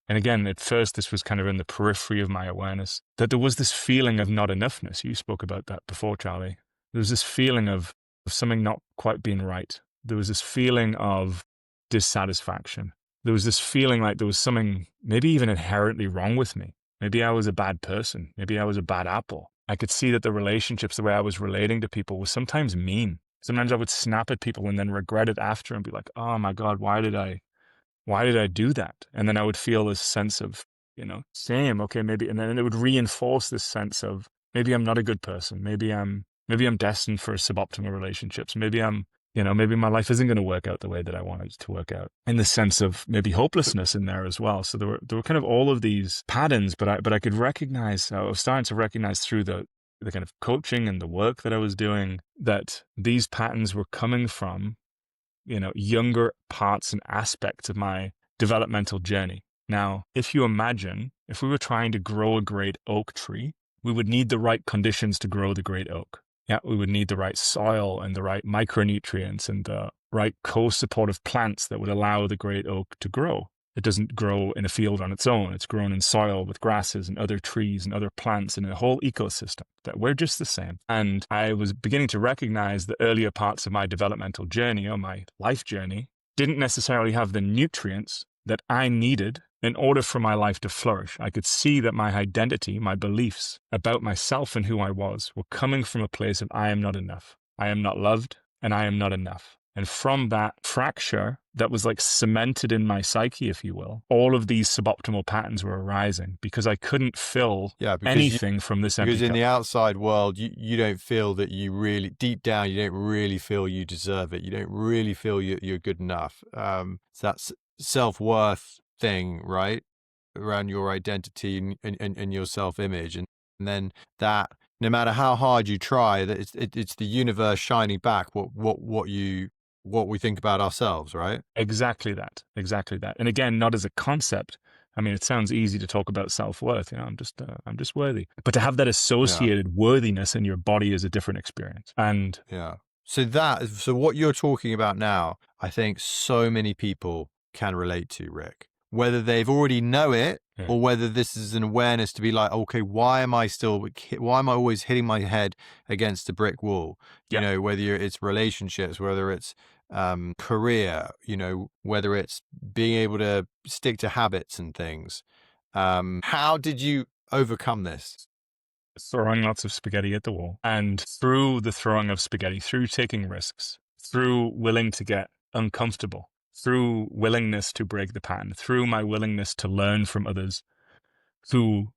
and again, at first, this was kind of in the periphery of my awareness, that there was this feeling of not enoughness. You spoke about that before, Charley. There was this feeling of something not quite being right. There was this feeling of dissatisfaction. There was this feeling like there was something maybe even inherently wrong with me. Maybe I was a bad person. Maybe I was a bad apple. I could see that the relationships, the way I was relating to people, was sometimes mean. Sometimes I would snap at people and then regret it after and be like, oh my God, why did I do that? And then I would feel this sense of, shame. Okay, maybe, and then it would reinforce this sense of maybe I'm not a good person. Maybe I'm destined for suboptimal relationships. Maybe maybe my life isn't going to work out the way that I wanted it to work out. In the sense of maybe hopelessness in there as well. So there were kind of all of these patterns, but I could recognize, I was starting to recognize through the kind of coaching and the work that I was doing, that these patterns were coming from younger parts and aspects of my developmental journey. Now, if you imagine, if we were trying to grow a great oak tree, we would need the right conditions to grow the great oak. Yeah, we would need the right soil and the right micronutrients and the right co-supportive plants that would allow the great oak to grow. It doesn't grow in a field on its own. It's grown in soil with grasses and other trees and other plants and a whole ecosystem, that we're just the same. And I was beginning to recognize the earlier parts of my developmental journey or my life journey didn't necessarily have the nutrients that I needed in order for my life to flourish. I could see that my identity, my beliefs about myself and who I was, were coming from a place of I am not enough. I am not loved and I am not enough. And from that fracture that was like cemented in my psyche, if you will, all of these suboptimal patterns were arising because I couldn't fill anything from this empty
Because in
cup.
the outside world, you don't feel that you really, deep down, you don't really feel you deserve it. You don't really feel you're good enough. So that's self-worth thing, right? Around your identity and your self-image. And then that, no matter how hard you try, that it's the universe shining back what we think about ourselves, right?
Exactly that. And again, not as a concept. I mean, it sounds easy to talk about self-worth. I'm just worthy. But to have that associated worthiness in your body is a different experience. And
so what you're talking about now, I think so many people can relate to, Rick. Whether they've already know it or whether this is an awareness to be like, okay, why am I always hitting my head against a brick wall? Whether it's relationships, whether it's career, whether it's being able to stick to habits and things. How did you overcome this?
Throwing lots of spaghetti at the wall. And through the throwing of spaghetti, through taking risks, through willing to get uncomfortable, through willingness to break the pattern, through my willingness to learn from others who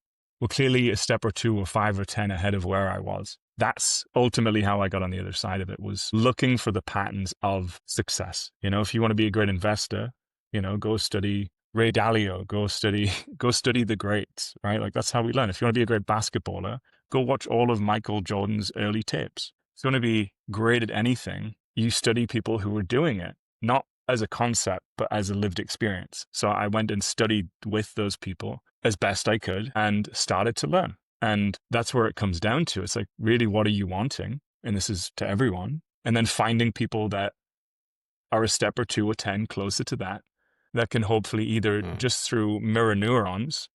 were clearly a step or two or 5 or 10 ahead of where I was. That's ultimately how I got on the other side of it, was looking for the patterns of success. If you want to be a great investor, go study Ray Dalio, go study the greats, right? Like that's how we learn. If you want to be a great basketballer, go watch all of Michael Jordan's early tapes. If you want to be great at anything, you study people who were doing it, not as a concept, but as a lived experience. So I went and studied with those people as best I could and started to learn. And that's where it comes down to. It's like, really, what are you wanting? And this is to everyone. And then finding people that are a step or 2 or 10 closer to that can hopefully either just through mirror neurons,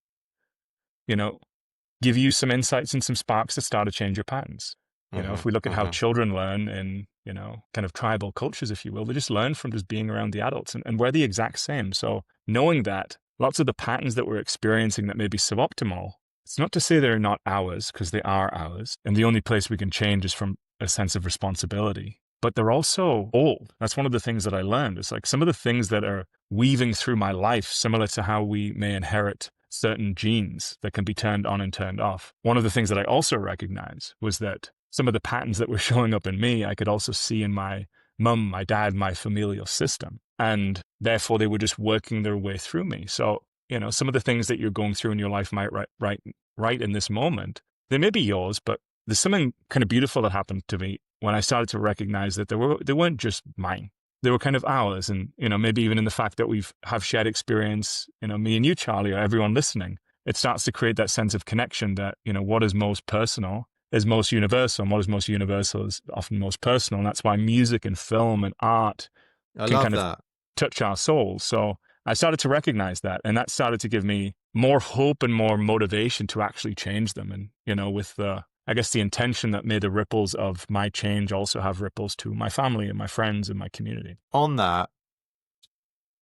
give you some insights and some sparks that start to change your patterns. If we look at how children learn in, kind of tribal cultures, if you will, they just learn from just being around the adults, and we're the exact same. So knowing that lots of the patterns that we're experiencing that may be suboptimal, it's not to say they're not ours, because they are ours. And the only place we can change is from a sense of responsibility. but they're also old. That's one of the things that I learned. It's like some of the things that are weaving through my life, similar to how we may inherit certain genes that can be turned on and turned off. One of the things that I also recognized was that some of the patterns that were showing up in me, I could also see in my mum, my dad, my familial system. And therefore, they were just working their way through me. So, some of the things that you're going through in your life might right in this moment, they may be yours, but there's something kind of beautiful that happened to me when I started to recognize that they weren't just mine. They were kind of ours. And, maybe even in the fact that have shared experience, me and you, Charley, or everyone listening, it starts to create that sense of connection that, what is most personal is most universal, and what is most universal is often most personal. And that's why music and film and art
I
can
love
kind
that.
of touch our souls. So I started to recognize that, and that started to give me more hope and more motivation to actually change them. And, with the intention that may the ripples of my change also have ripples to my family and my friends and my community.
On that,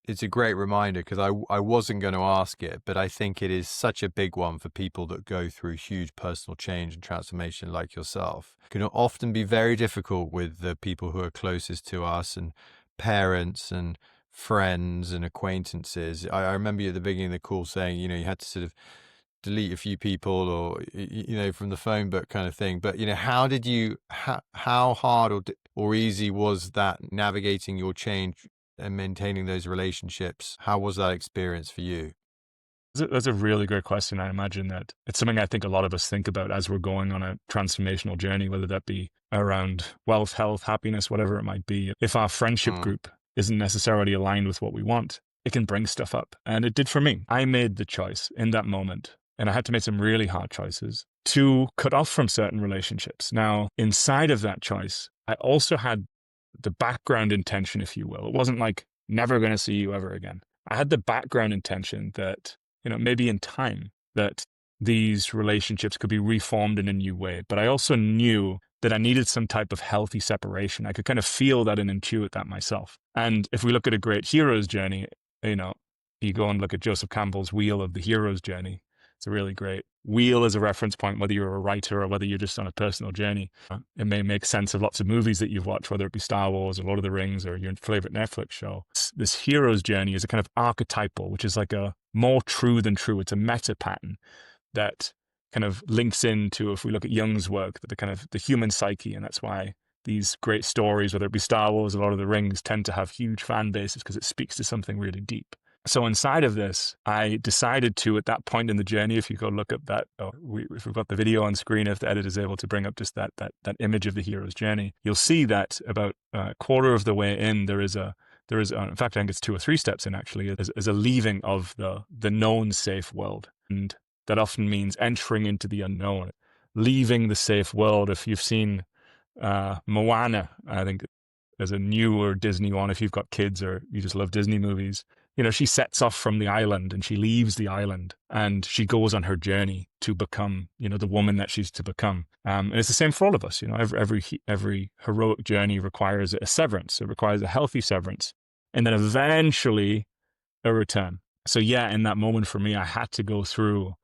it's a great reminder, because I wasn't going to ask it, but I think it is such a big one for people that go through huge personal change and transformation like yourself. It can often be very difficult with the people who are closest to us, and parents and friends and acquaintances. I remember you at the beginning of the call saying, you had to sort of delete a few people, or, from the phone book kind of thing. But, how hard or easy was that, navigating your change and maintaining those relationships? How was that experience for you?
That's a really great question. I imagine that it's something I think a lot of us think about as we're going on a transformational journey, whether that be around wealth, health, happiness, whatever it might be. If our friendship group isn't necessarily aligned with what we want, it can bring stuff up. And it did for me. I made the choice in that moment, and I had to make some really hard choices to cut off from certain relationships. Now, inside of that choice, I also had the background intention, if you will. It wasn't like, never going to see you ever again. I had the background intention that, maybe in time, that these relationships could be reformed in a new way. But I also knew that I needed some type of healthy separation. I could kind of feel that and intuit that myself. And if we look at a great hero's journey, you go and look at Joseph Campbell's Wheel of the Hero's Journey. It's a really great wheel as a reference point, whether you're a writer or whether you're just on a personal journey. It may make sense of lots of movies that you've watched, whether it be Star Wars or Lord of the Rings or your favorite Netflix show. This hero's journey is a kind of archetypal, which is like a more true than true. It's a meta pattern that kind of links into, if we look at Jung's work, the kind of the human psyche. And that's why these great stories, whether it be Star Wars or Lord of the Rings, tend to have huge fan bases, because it speaks to something really deep. So inside of this, I decided to, at that point in the journey, if you go look up that, if we've got the video on screen, if the editor is able to bring up just that image of the hero's journey, you'll see that about a quarter of the way in, there is, in fact, I think it's 2 or 3 steps in actually, is a leaving of the known safe world. And that often means entering into the unknown, leaving the safe world. If you've seen Moana, I think there's a newer Disney one, if you've got kids or you just love Disney movies. She sets off from the island and she leaves the island and she goes on her journey to become, the woman that she's to become. And it's the same for all of us. Every heroic journey requires a severance. It requires a healthy severance, and then eventually a return. So yeah, in that moment for me, I had to go through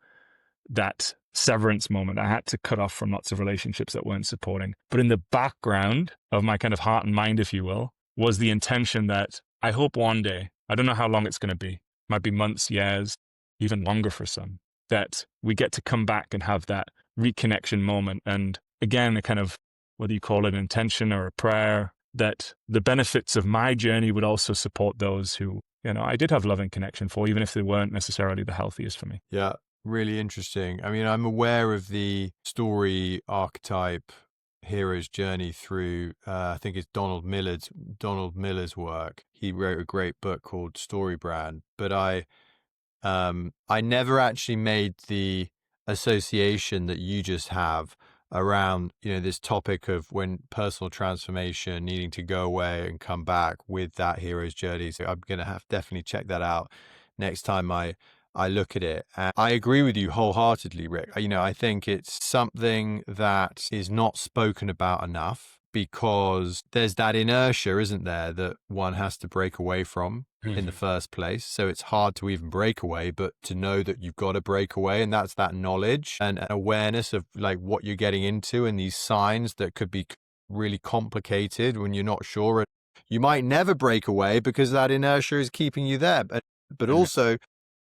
that severance moment. I had to cut off from lots of relationships that weren't supporting. But in the background of my kind of heart and mind, if you will, was the intention that I hope one day, I don't know how long it's going to be, might be months, years, even longer for some, that we get to come back and have that reconnection moment. And again, a kind of, whether you call it an intention or a prayer, that the benefits of my journey would also support those who, I did have love and connection for, even if they weren't necessarily the healthiest for me.
Yeah, really interesting. I mean, I'm aware of the story archetype hero's journey through, I think it's Donald Miller's work. He wrote a great book called Story Brand, but I never actually made the association that you just have around, this topic of when personal transformation, needing to go away and come back with that hero's journey. So I'm going to have definitely check that out next time I look at it. And I agree with you wholeheartedly, Rick. I think it's something that is not spoken about enough, because there's that inertia, isn't there, that one has to break away from in the first place. So it's hard to even break away, but to know that you've got to break away, and that's that knowledge and awareness of like what you're getting into and these signs that could be really complicated when you're not sure. You might never break away because that inertia is keeping you there. But also,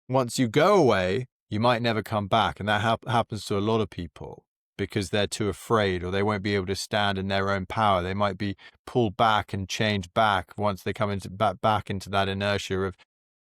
once you go away, you might never come back. And that happens to a lot of people because they're too afraid, or they won't be able to stand in their own power. They might be pulled back and changed back once they come back into that inertia of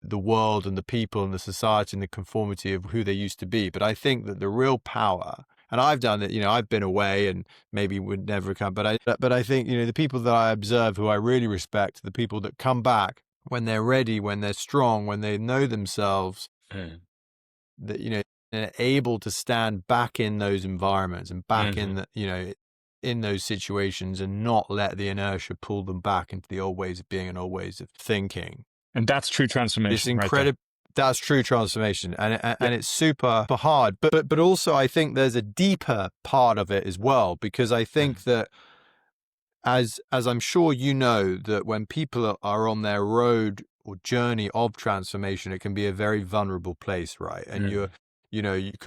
the world and the people and the society and the conformity of who they used to be. But I think that the real power, and I've done it, I've been away and maybe would never come, but I think, the people that I observe who I really respect, the people that come back when they're ready, when they're strong, when they know themselves, that, they're able to stand back in those environments and back in the, in those situations and not let the inertia pull them back into the old ways of being and old ways of thinking.
And that's true transformation.
It's incredible. That's true transformation, and it's super hard. But also, I think there's a deeper part of it as well, because I think that, as I'm sure you know, that when people are on their road or journey of transformation, it can be a very vulnerable place, right? And it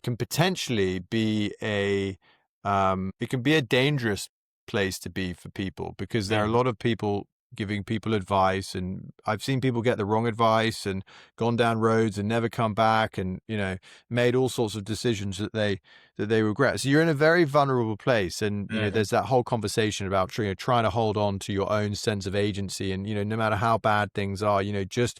can potentially be it can be a dangerous place to be for people, because there are a lot of people giving people advice, and I've seen people get the wrong advice and gone down roads and never come back, and made all sorts of decisions that they regret. So you're in a very vulnerable place, and there's that whole conversation about trying to hold on to your own sense of agency, and no matter how bad things are, just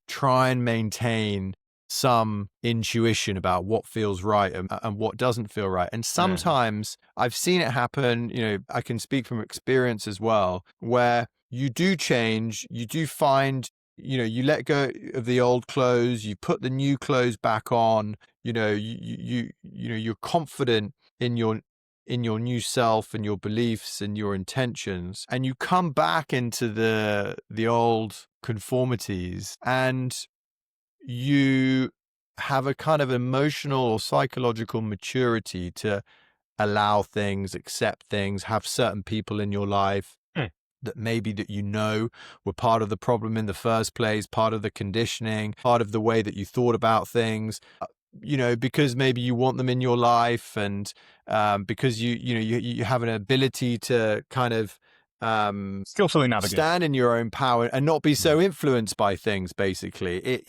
try and maintain some intuition about what feels right and what doesn't feel right. And sometimes I've seen it happen, I can speak from experience as well, where you do change, you do find, you let go of the old clothes, you put the new clothes back on, you're confident in your new self and your beliefs and your intentions, and you come back into the old conformities, and you have a kind of emotional or psychological maturity to allow things, accept things, have certain people in your life that maybe were part of the problem in the first place, part of the conditioning, part of the way that you thought about things, because maybe you want them in your life, and because you have an ability to kind of
skillfully navigate,
stand in your own power and not be so influenced by things. Basically,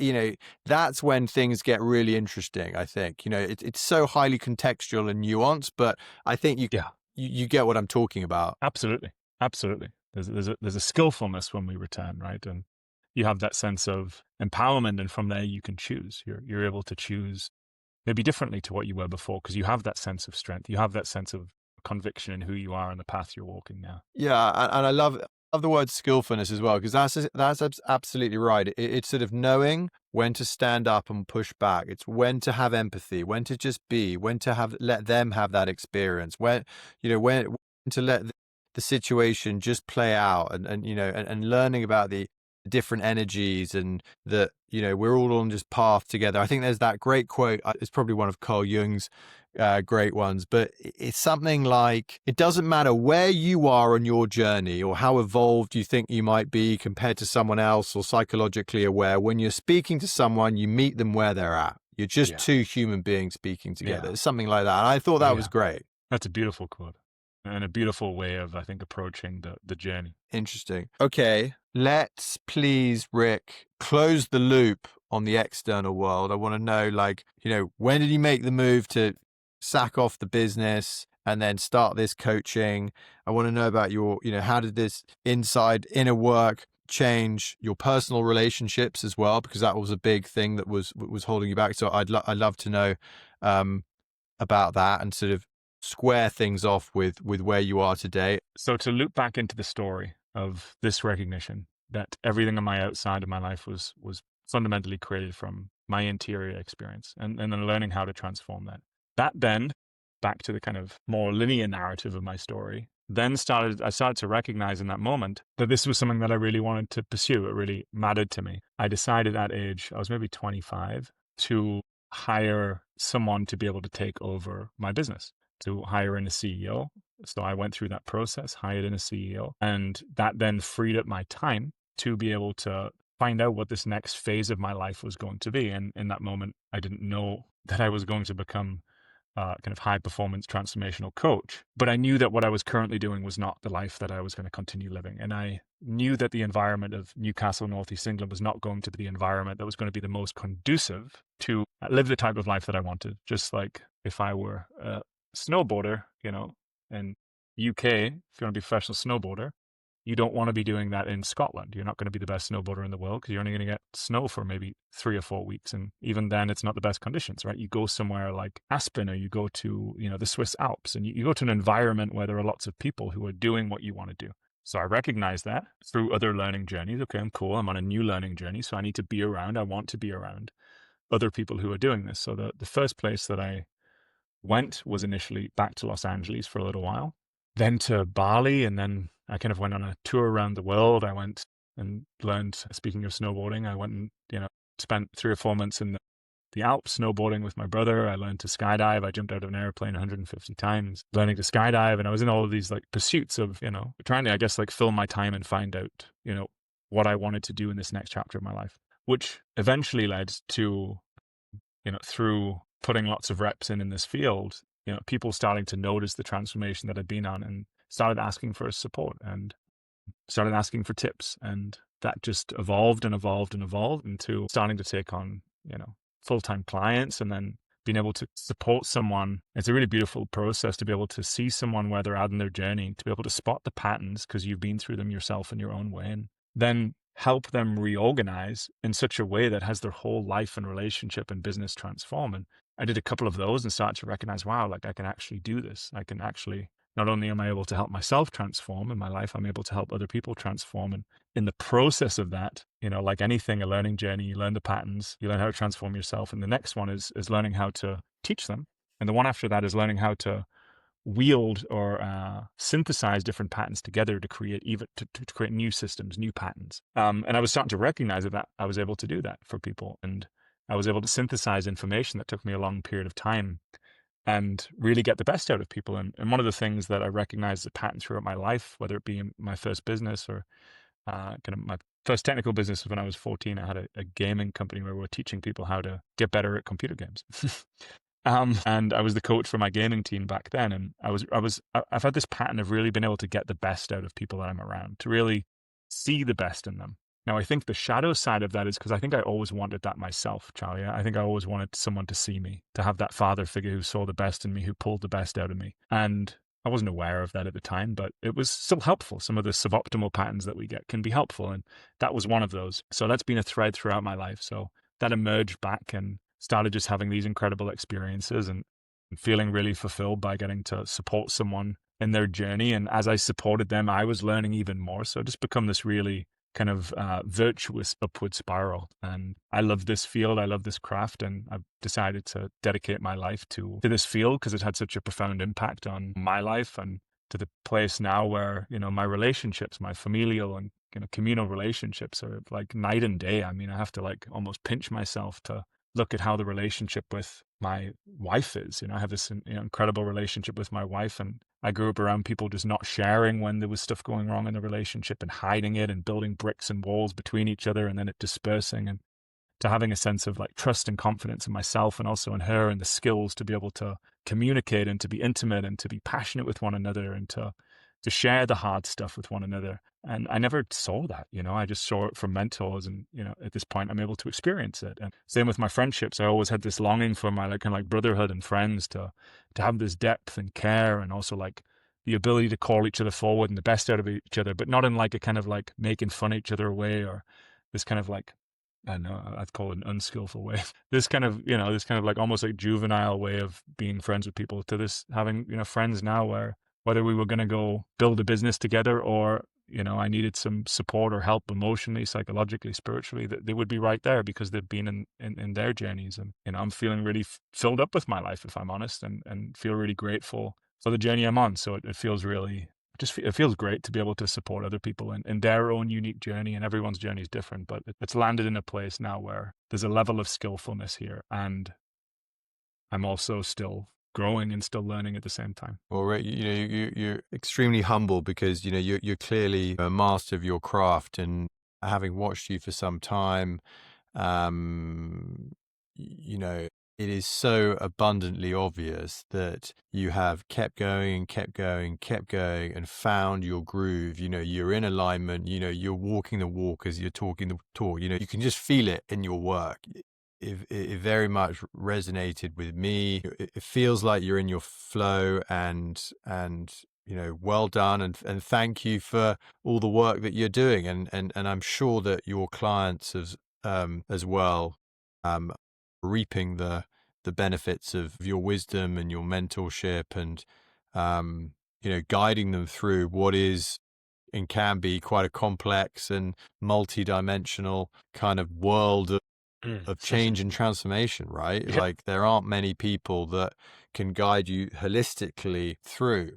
that's when things get really interesting. I think it's so highly contextual and nuanced, but I think you get what I'm talking about.
Absolutely. There's a skillfulness when we return, right? And you have that sense of empowerment, and from there you can choose. You're able to choose maybe differently to what you were before, because you have that sense of strength. You have that sense of conviction in who you are and the path you're walking now.
Yeah, and I love the word skillfulness as well, because that's absolutely right. It's sort of knowing when to stand up and push back. It's when to have empathy, when to just be, when to let them have that experience, when to let the situation just play out, and learning about the different energies, and that we're all on this path together. I think there's that great quote. It's probably one of Carl Jung's great ones, but it's something like, it doesn't matter where you are on your journey or how evolved you think you might be compared to someone else, or psychologically aware. When you're speaking to someone, you meet them where they're at. You're just two human beings speaking together. It's something like that. And I thought that was great.
That's a beautiful quote, and a beautiful way of, I think, approaching the journey.
Interesting. Okay, let's please, Rick, close the loop on the external world. I want to know, when did you make the move to sack off the business and then start this coaching? I want to know about your, how did this inner work change your personal relationships as well, because that was a big thing that was holding you back. So I'd love to know about that, and sort of square things off with where you are today.
So to loop back into the story of this recognition that everything on my outside of my life was fundamentally created from my interior experience, and then learning how to transform that. That then, back to the kind of more linear narrative of my story, then I started to recognize in that moment that this was something that I really wanted to pursue. It really mattered to me. I decided at age, I was maybe 25, to hire someone to be able to take over my business, to hire in a CEO. So I went through that process, hired in a CEO, and that then freed up my time to be able to find out what this next phase of my life was going to be. And in that moment, I didn't know that I was going to become kind of high performance transformational coach. But I knew that what I was currently doing was not the life that I was going to continue living. And I knew that the environment of Newcastle, Northeast England was not going to be the environment that was going to be the most conducive to live the type of life that I wanted. Just like if I were a snowboarder, in UK, if you want to be a professional snowboarder, you don't want to be doing that in Scotland. You're not going to be the best snowboarder in the world because you're only going to get snow for maybe 3 or 4 weeks. And even then, it's not the best conditions, right? You go somewhere like Aspen, or you go to, the Swiss Alps, and you go to an environment where there are lots of people who are doing what you want to do. So I recognize that through other learning journeys. Okay, I'm cool. I'm on a new learning journey. So I need to be around. I want to be around other people who are doing this. So the first place that I went was initially back to Los Angeles for a little while, then to Bali, and then I kind of went on a tour around the world. I went and learned, speaking of snowboarding, I went and, spent 3 or 4 months in the Alps snowboarding with my brother. I learned to skydive. I jumped out of an airplane 150 times, learning to skydive. And I was in all of these like pursuits of, trying to, I guess, like fill my time and find out, what I wanted to do in this next chapter of my life, which eventually led to, through putting lots of reps in this field, people starting to notice the transformation that I'd been on and started asking for support and started asking for tips. And that just evolved and evolved and evolved into starting to take on, full-time clients, and then being able to support someone. It's a really beautiful process to be able to see someone where they're at in their journey, to be able to spot the patterns because you've been through them yourself in your own way, and then help them reorganize in such a way that has their whole life and relationship and business transform. And I did a couple of those and started to recognize, wow, like I can actually do this. I can actually, not only am I able to help myself transform in my life, I'm able to help other people transform. And in the process of that, like anything, a learning journey, you learn the patterns, you learn how to transform yourself. And the next one is learning how to teach them. And the one after that is learning how to wield or synthesize different patterns together to create to create new systems, new patterns. And I was starting to recognize that I was able to do that for people. And I was able to synthesize information that took me a long period of time and really get the best out of people. And one of the things that I recognized as a pattern throughout my life, whether it be in my first business or kind of my first technical business, when I was 14, I had a gaming company where we were teaching people how to get better at computer games. And I was the coach for my gaming team back then. And I've had this pattern of really being able to get the best out of people that I'm around, to really see the best in them. Now, I think the shadow side of that is because I think I always wanted that myself, Charlie. I think I always wanted someone to see me, to have that father figure who saw the best in me, who pulled the best out of me. And I wasn't aware of that at the time, but it was still helpful. Some of the suboptimal patterns that we get can be helpful. And that was one of those. So that's been a thread throughout my life. So that emerged back and started just having these incredible experiences and feeling really fulfilled by getting to support someone in their journey. And as I supported them, I was learning even more. So it just become this really kind of virtuous upward spiral. And I love this field. I love this craft. And I've decided to dedicate my life to this field because it had such a profound impact on my life, and to the place now where, my relationships, my familial and communal relationships are like night and day. I mean, I have to like almost pinch myself to look at how the relationship with my wife is. I have this incredible relationship with my wife, and I grew up around people just not sharing when there was stuff going wrong in the relationship and hiding it and building bricks and walls between each other and then it dispersing, and to having a sense of like trust and confidence in myself and also in her, and the skills to be able to communicate and to be intimate and to be passionate with one another and to share the hard stuff with one another. And I never saw that, I just saw it from mentors. And, at this point I'm able to experience it. And same with my friendships. I always had this longing for my kind of like brotherhood and friends to have this depth and care, and also like the ability to call each other forward and the best out of each other, but not in like a kind of like making fun of each other way, or this kind of like, I don't know, I'd call it an unskillful way. This kind of like almost like juvenile way of being friends with people, to this having, friends now where whether we were going to go build a business together or, I needed some support or help emotionally, psychologically, spiritually, that they would be right there because they've been in their journeys. And, I'm feeling really filled up with my life, if I'm honest, and feel really grateful for the journey I'm on. So it feels really, it feels great to be able to support other people in their own unique journey, and everyone's journey is different, but it's landed in a place now where there's a level of skillfulness here, and I'm also still growing and still learning at the same time.
Well, Rick, you're extremely humble because, you're clearly a master of your craft, and having watched you for some time, it is so abundantly obvious that you have kept going and kept going, and found your groove. You're in alignment, you're walking the walk as you're talking the talk. You can just feel it in your work. It very much resonated with me. It feels like you're in your flow, and well done, and thank you for all the work that you're doing, and I'm sure that your clients as well reaping the benefits of your wisdom and your mentorship, and guiding them through what is and can be quite a complex and multi-dimensional kind of world of change and transformation, right?
Yeah.
Like, there aren't many people that can guide you holistically through.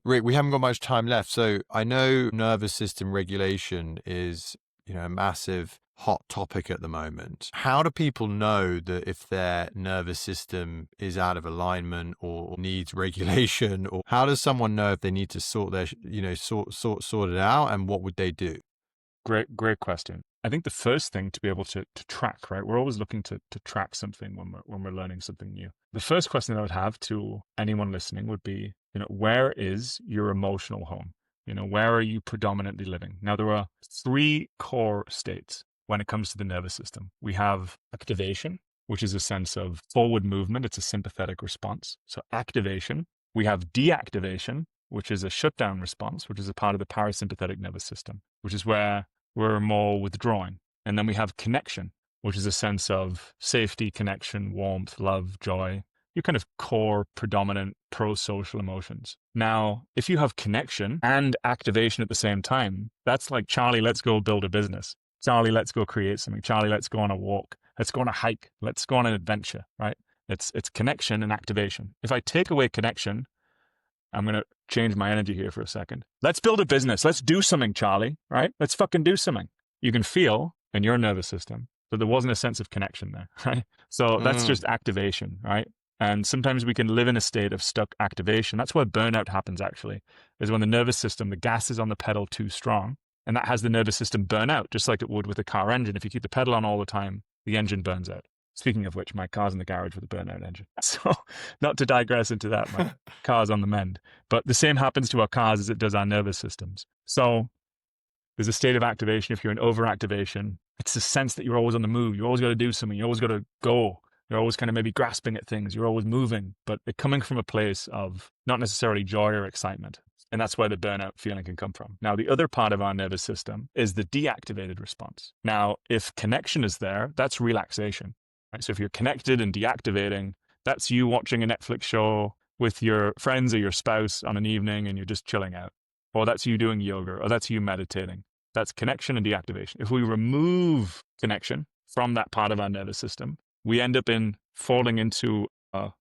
Rick, we haven't got much time left. So I know nervous system regulation is, a massive hot topic at the moment. How do people know that if their nervous system is out of alignment or needs regulation? Or how does someone know if they need to sort it out, and what would they do?
Great question. I think the first thing to be able to track, right? We're always looking to track something when we're learning something new. The first question that I would have to anyone listening would be, where is your emotional home? Where are you predominantly living? Now, there are 3 core states when it comes to the nervous system. We have activation, which is a sense of forward movement. It's a sympathetic response. So activation. We have deactivation, which is a shutdown response, which is a part of the parasympathetic nervous system, which is where we're more withdrawing. And then we have connection, which is a sense of safety, connection, warmth, love, joy, your kind of core, predominant, pro-social emotions. Now, if you have connection and activation at the same time, that's like, Charley, let's go build a business. Charley, let's go create something. Charley, let's go on a walk. Let's go on a hike. Let's go on an adventure, right? It's connection and activation. If I take away connection, I'm going to change my energy here for a second. Let's build a business. Let's do something, Charley, right? Let's fucking do something. You can feel in your nervous system that there wasn't a sense of connection there, right? So that's just activation, right? And sometimes we can live in a state of stuck activation. That's where burnout happens, actually, is when the nervous system, the gas is on the pedal too strong, and that has the nervous system burn out, just like it would with a car engine. If you keep the pedal on all the time, the engine burns out. Speaking of which, my car's in the garage with a burnout engine. So not to digress into that, my car's on the mend. But the same happens to our cars as it does our nervous systems. So there's a state of activation. If you're in overactivation, it's a sense that you're always on the move. You always got to do something. You always got to go. You're always kind of maybe grasping at things. You're always moving, but it's coming from a place of not necessarily joy or excitement. And that's where the burnout feeling can come from. Now, the other part of our nervous system is the deactivated response. Now, if connection is there, that's relaxation. Right? So if you're connected and deactivating, that's you watching a Netflix show with your friends or your spouse on an evening and you're just chilling out. Or that's you doing yoga, or that's you meditating. That's connection and deactivation. If we remove connection from that part of our nervous system, we end up falling into a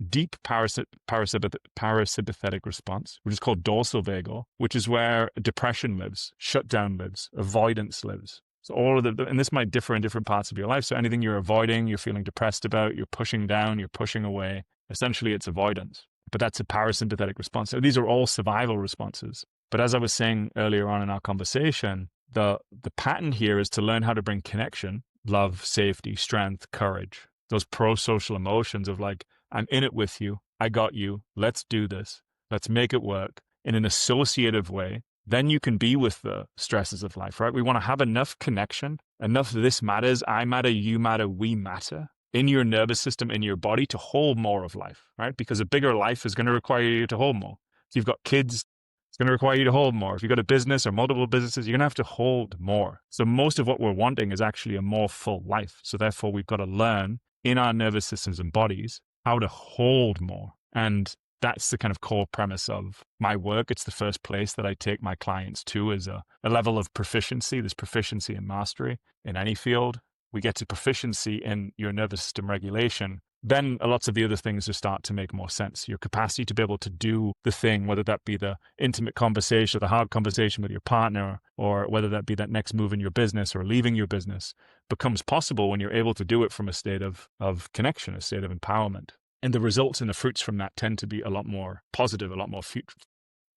deep parasympathetic response, which is called dorsal vagal, which is where depression lives, shutdown lives, avoidance lives. So all of and this might differ in different parts of your life. So anything you're avoiding, you're feeling depressed about, you're pushing down, you're pushing away, essentially it's avoidance. But that's a parasympathetic response. So these are all survival responses. But as I was saying earlier on in our conversation, the pattern here is to learn how to bring connection, love, safety, strength, courage, those pro-social emotions of like, I'm in it with you, I got you, let's do this, let's make it work in an associative way. Then you can be with the stresses of life, right? We want to have enough connection, enough this matters, I matter, you matter, we matter in your nervous system, in your body to hold more of life, right? Because a bigger life is going to require you to hold more. If you've got kids, it's going to require you to hold more. If you've got a business or multiple businesses, you're going to have to hold more. So most of what we're wanting is actually a more full life. So therefore, we've got to learn in our nervous systems and bodies how to hold more. And that's the kind of core premise of my work. It's the first place that I take my clients to as a level of proficiency. There's proficiency and mastery in any field. We get to proficiency in your nervous system regulation. Then lots of the other things just start to make more sense. Your capacity to be able to do the thing, whether that be the intimate conversation, or the hard conversation with your partner, or whether that be that next move in your business or leaving your business, becomes possible when you're able to do it from a state of connection, a state of empowerment. And the results and the fruits from that tend to be a lot more positive, a lot more future.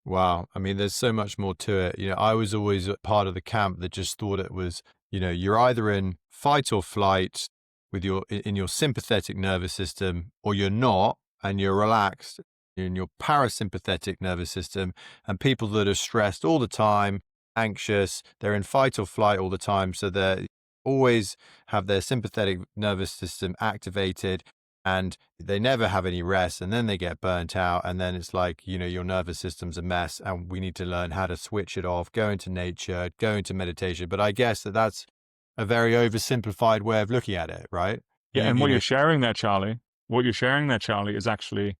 Wow. I mean, there's so much more to it. I was always a part of the camp that just thought it was, you're either in fight or flight, with in your sympathetic nervous system, or you're not, and you're relaxed in your parasympathetic nervous system. And people that are stressed all the time, anxious, they're in fight or flight all the time. So they always have their sympathetic nervous system activated, and they never have any rest, and then they get burnt out, and then it's like, your nervous system's a mess, and we need to learn how to switch it off, go into nature, go into meditation. But I guess that's a very oversimplified way of looking at it, right?
Yeah, and what you're sharing there, Charlie, is actually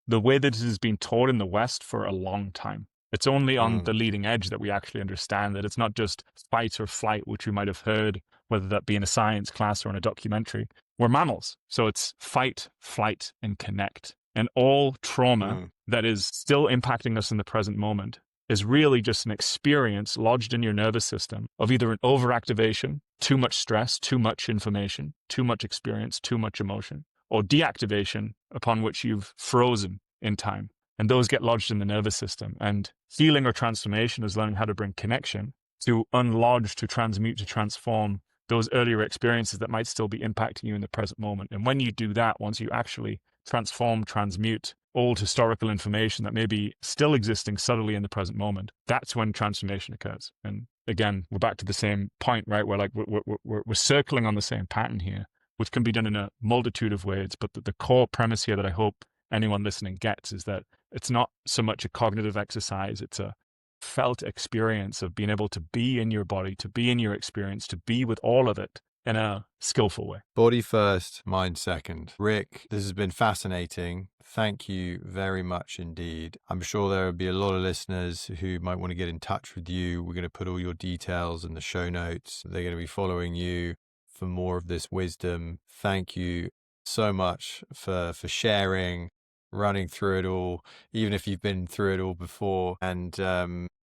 the way that this has been taught in the West for a long time. It's only on the leading edge that we actually understand that it's not just fight or flight, which we might have heard, whether that be in a science class or in a documentary. We're mammals. So it's fight, flight, and connect. And all trauma that is still impacting us in the present moment is really just an experience lodged in your nervous system of either an overactivation, too much stress, too much information, too much experience, too much emotion, or deactivation upon which you've frozen in time. And those get lodged in the nervous system. And healing or transformation is learning how to bring connection to unlodge, to transmute, to transform those earlier experiences that might still be impacting you in the present moment. And when you do that, once you actually transform, transmute old historical information that may be still existing subtly in the present moment, that's when transformation occurs. And again, we're back to the same point, right? We're circling on the same pattern here, which can be done in a multitude of ways. But the core premise here that I hope anyone listening gets is that it's not so much a cognitive exercise, it's a felt experience of being able to be in your body, to be in your experience, to be with all of it in a skillful way.
Body first, mind second. Rick, this has been fascinating. Thank you very much indeed. I'm sure there will be a lot of listeners who might want to get in touch with you. We're going to put all your details in the show notes. They're going to be following you for more of this wisdom. Thank you so much for sharing, running through it all, even if you've been through it all before. And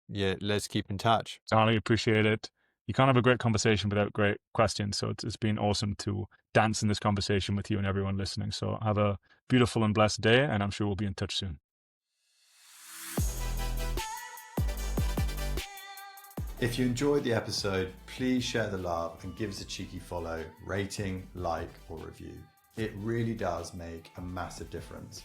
let's keep in touch.
Charlie, appreciate it. You can't have a great conversation without great questions. So it's been awesome to dance in this conversation with you and everyone listening. So have a beautiful and blessed day, and I'm sure we'll be in touch soon.
If you enjoyed the episode, please share the love and give us a cheeky follow, rating, like, or review. It really does make a massive difference.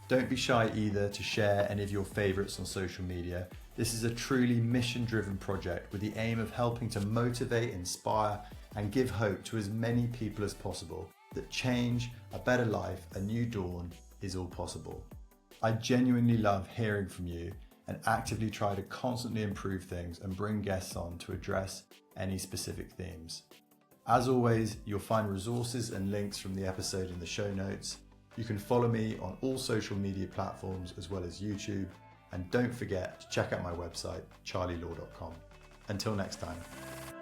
Don't be shy either to share any of your favorites on social media. This is a truly mission-driven project with the aim of helping to motivate, inspire, and give hope to as many people as possible that change, a better life, a new dawn is all possible. I genuinely love hearing from you and actively try to constantly improve things and bring guests on to address any specific themes. As always, you'll find resources and links from the episode in the show notes. You can follow me on all social media platforms as well as YouTube. And don't forget to check out my website, charleylaw.com. Until next time.